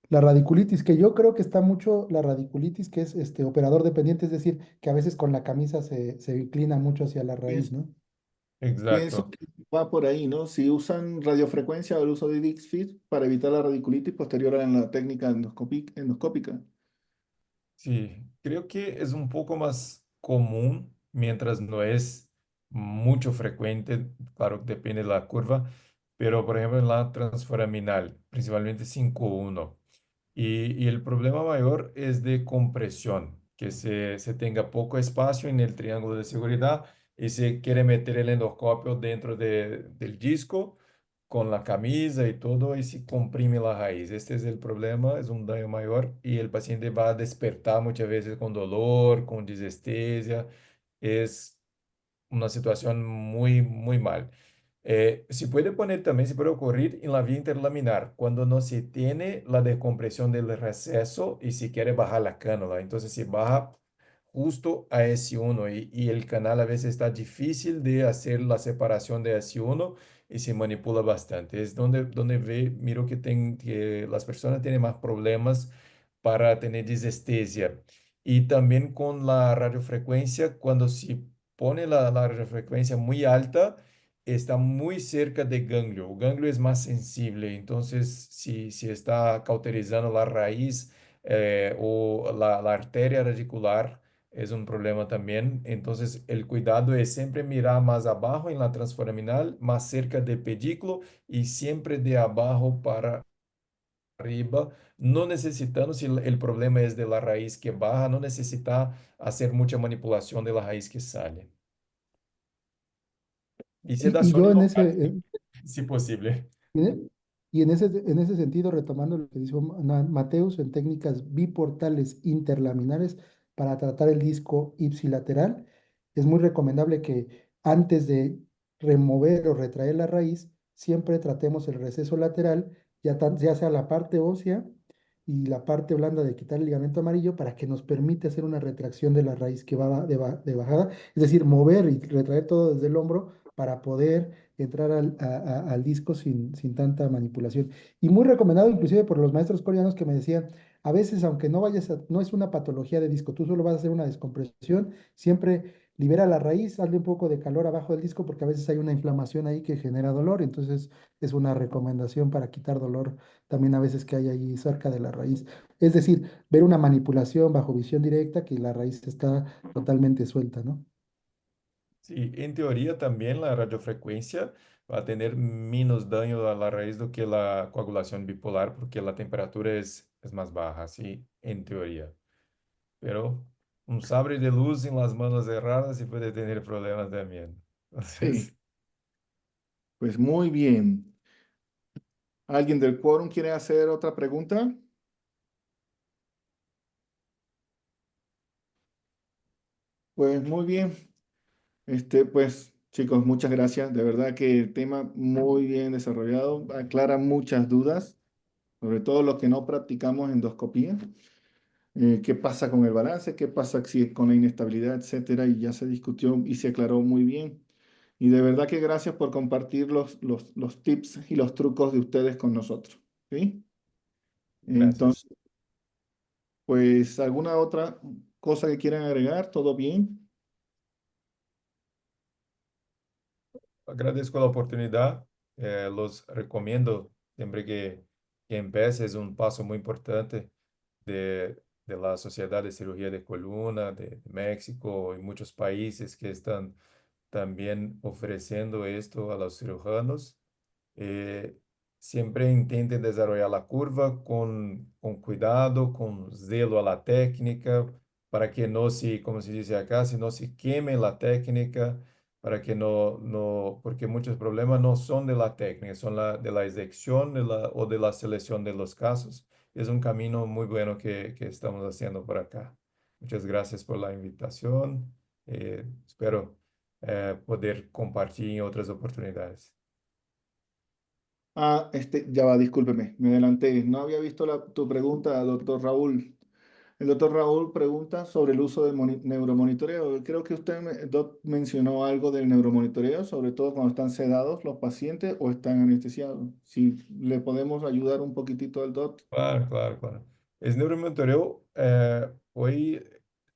radiculitis? Que yo creo que está mucho la radiculitis, que es este operador dependiente, es decir, que a veces con la camisa se inclina mucho hacia la raíz, Pienso, ¿no? pienso Exacto. que va por ahí, ¿no? Si usan radiofrecuencia o el uso de DIX FIT para evitar la radiculitis posterior a la técnica endoscópica. Sí, creo que es un poco más común mientras no es mucho frecuente, claro, depende de la curva, pero por ejemplo en la transforaminal, principalmente 5.1. Y el problema mayor es de compresión, que se tenga poco espacio en el triángulo de seguridad y se quiere meter el endoscopio dentro del disco con la camisa y todo y se comprime la raíz. Este es el problema, es un daño mayor y el paciente va a despertar muchas veces con dolor, con disestesia. Es una situación muy, muy mal. Se puede poner también, se puede ocurrir en la vía interlaminar, cuando no se tiene la descompresión del receso y se quiere bajar la cánula. Entonces se baja justo a S1 y el canal a veces está difícil de hacer la separación de S1 y se manipula bastante. Es donde miro que las personas tienen más problemas para tener disestesia. Y también con la radiofrecuencia, cuando se pone la radiofrecuencia muy alta, está muy cerca de ganglio. El ganglio es más sensible, entonces si está cauterizando la raíz o la arteria radicular, es un problema también. Entonces el cuidado es siempre mirar más abajo en la transforaminal, más cerca del pedículo y siempre de abajo para arriba, no necesitando, si el problema es de la raíz que baja, no necesita hacer mucha manipulación de la raíz que sale. Y Y sedación yo y en local, si posible. y en en ese sentido, retomando lo que dijo Mateus, en técnicas biportales interlaminares para tratar el disco ipsilateral, es muy recomendable que antes de remover o retraer la raíz, siempre tratemos el receso lateral, ya sea la parte ósea y la parte blanda de quitar el ligamento amarillo para que nos permite hacer una retracción de la raíz que va de bajada, es decir, mover y retraer todo desde el hombro para poder entrar al disco sin tanta manipulación. Y muy recomendado inclusive por los maestros coreanos que me decían, a veces aunque no es una patología de disco, tú solo vas a hacer una descompresión, siempre libera la raíz, hazle un poco de calor abajo del disco porque a veces hay una inflamación ahí que genera dolor, entonces es una recomendación para quitar dolor también a veces que hay ahí cerca de la raíz. Es decir, ver una manipulación bajo visión directa que la raíz está totalmente suelta, ¿no? Sí, en teoría también la radiofrecuencia va a tener menos daño a la raíz do que la coagulación bipolar porque la temperatura es más baja, sí, en teoría. Pero un sabre de luz en las manos erradas y puede tener problemas también. Sí, Entonces, pues muy bien. ¿Alguien del quórum quiere hacer otra pregunta? Pues muy bien. Pues chicos, muchas gracias. De verdad que el tema muy bien desarrollado, aclara muchas dudas, sobre todo los que no practicamos endoscopía. ¿Qué pasa con el balance? ¿Qué pasa si con la inestabilidad, etcétera? Y ya se discutió y se aclaró muy bien. Y de verdad que gracias por compartir los tips y los trucos de ustedes con nosotros. ¿Sí? gracias. Entonces, pues, ¿alguna otra cosa que quieran agregar? ¿Todo bien? Agradezco la oportunidad. Los recomiendo siempre que empieces. Es un paso muy importante de la Sociedad de Cirugía de Columna de México y muchos países que están también ofreciendo esto a los cirujanos. eh, Siempre intenten desarrollar la curva con cuidado, con zelo a la técnica, para que no se, como se dice acá, si no se queme la técnica, para que porque muchos problemas no son de la técnica, son de la execución o de la selección de los casos. Es un camino muy bueno que estamos haciendo por acá. Muchas gracias por la invitación. Espero poder compartir en otras oportunidades. Ya va, discúlpeme, me adelanté. No había visto tu pregunta, doctor Raúl. El doctor Raúl pregunta sobre el uso de neuromonitoreo. Creo que usted, mencionó algo del neuromonitoreo, sobre todo cuando están sedados los pacientes o están anestesiados. Si le podemos ayudar un poquitito al doc. Claro, claro, claro. El neuromonitoreo hoy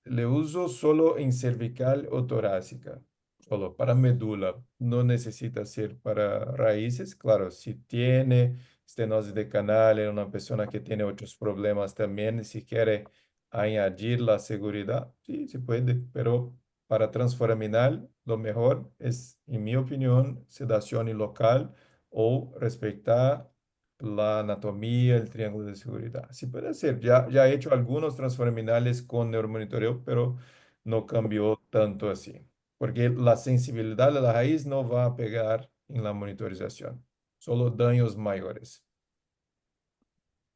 le uso solo en cervical o torácica, solo para médula. No necesita ser para raíces. Claro, si tiene estenosis de canal en una persona que tiene otros problemas también, si quiere añadir la seguridad, sí, se puede, pero para transforaminal lo mejor es, en mi opinión, sedación y local o respetar la anatomía, el triángulo de seguridad. Sí puede hacer. Ya he hecho algunos transforaminales con neuromonitoreo, pero no cambió tanto así, porque la sensibilidad de la raíz no va a pegar en la monitorización, solo daños mayores.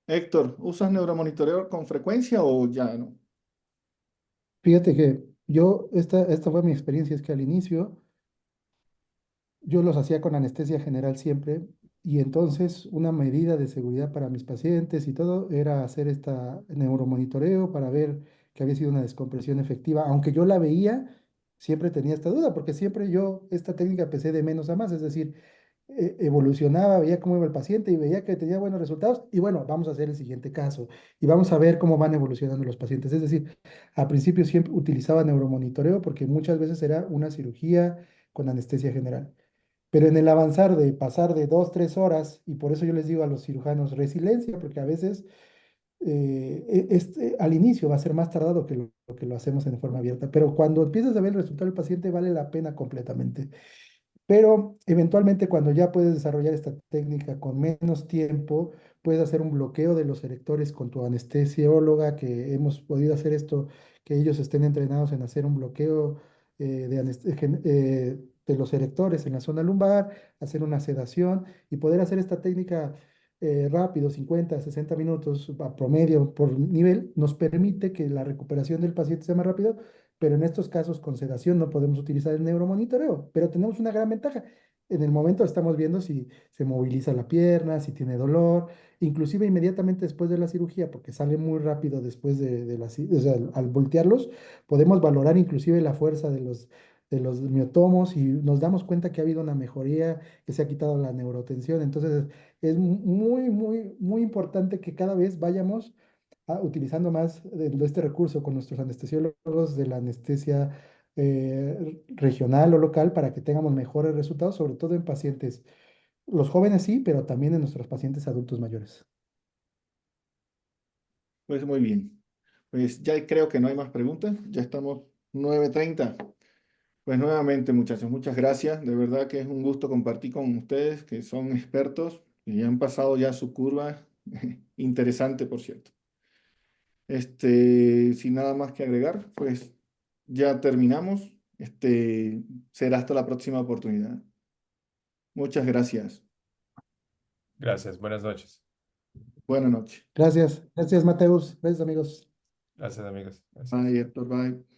Héctor, ¿usas neuromonitoreo con frecuencia o ya no? Fíjate que esta fue mi experiencia, es que al inicio yo los hacía con anestesia general siempre y entonces una medida de seguridad para mis pacientes y todo era hacer esta neuromonitoreo para ver que había sido una descompresión efectiva, aunque yo la veía, siempre tenía esta duda, porque siempre yo esta técnica empecé de menos a más, es decir, evolucionaba, veía cómo iba el paciente y veía que tenía buenos resultados y bueno, vamos a hacer el siguiente caso y vamos a ver cómo van evolucionando los pacientes, es decir, al principio siempre utilizaba neuromonitoreo porque muchas veces era una cirugía con anestesia general. Pero en el avanzar de pasar de 2, 3 horas, y por eso yo les digo a los cirujanos resiliencia, porque a veces al inicio va a ser más tardado que lo que lo hacemos en forma abierta, pero cuando empiezas a ver el resultado del paciente vale la pena completamente. Pero eventualmente cuando ya puedes desarrollar esta técnica con menos tiempo, puedes hacer un bloqueo de los erectores con tu anestesióloga, que hemos podido hacer esto, que ellos estén entrenados en hacer un bloqueo de los erectores en la zona lumbar, hacer una sedación y poder hacer esta técnica rápido, 50, 60 minutos a promedio por nivel, nos permite que la recuperación del paciente sea más rápido, pero en estos casos con sedación no podemos utilizar el neuromonitoreo, pero tenemos una gran ventaja. En el momento estamos viendo si se moviliza la pierna, si tiene dolor, inclusive inmediatamente después de la cirugía, porque sale muy rápido después de o sea, al voltearlos, podemos valorar inclusive la fuerza de los miotomos y nos damos cuenta que ha habido una mejoría, que se ha quitado la neurotensión. Entonces, es muy importante que cada vez vayamos utilizando más de este recurso con nuestros anestesiólogos de la anestesia regional o local para que tengamos mejores resultados, sobre todo en pacientes, los jóvenes sí, pero también en nuestros pacientes adultos mayores. Pues muy bien. Pues ya creo que no hay más preguntas. Ya estamos 9:30. Pues nuevamente, muchachos, muchas gracias. De verdad que es un gusto compartir con ustedes, que son expertos, que ya han pasado ya su curva. Interesante, por cierto. Sin nada más que agregar, pues ya terminamos. Será hasta la próxima oportunidad. Muchas gracias. Gracias, buenas noches. Buenas noches. Gracias, gracias Mateus, gracias amigos. Gracias, amigos. Gracias. Bye, Héctor. Bye.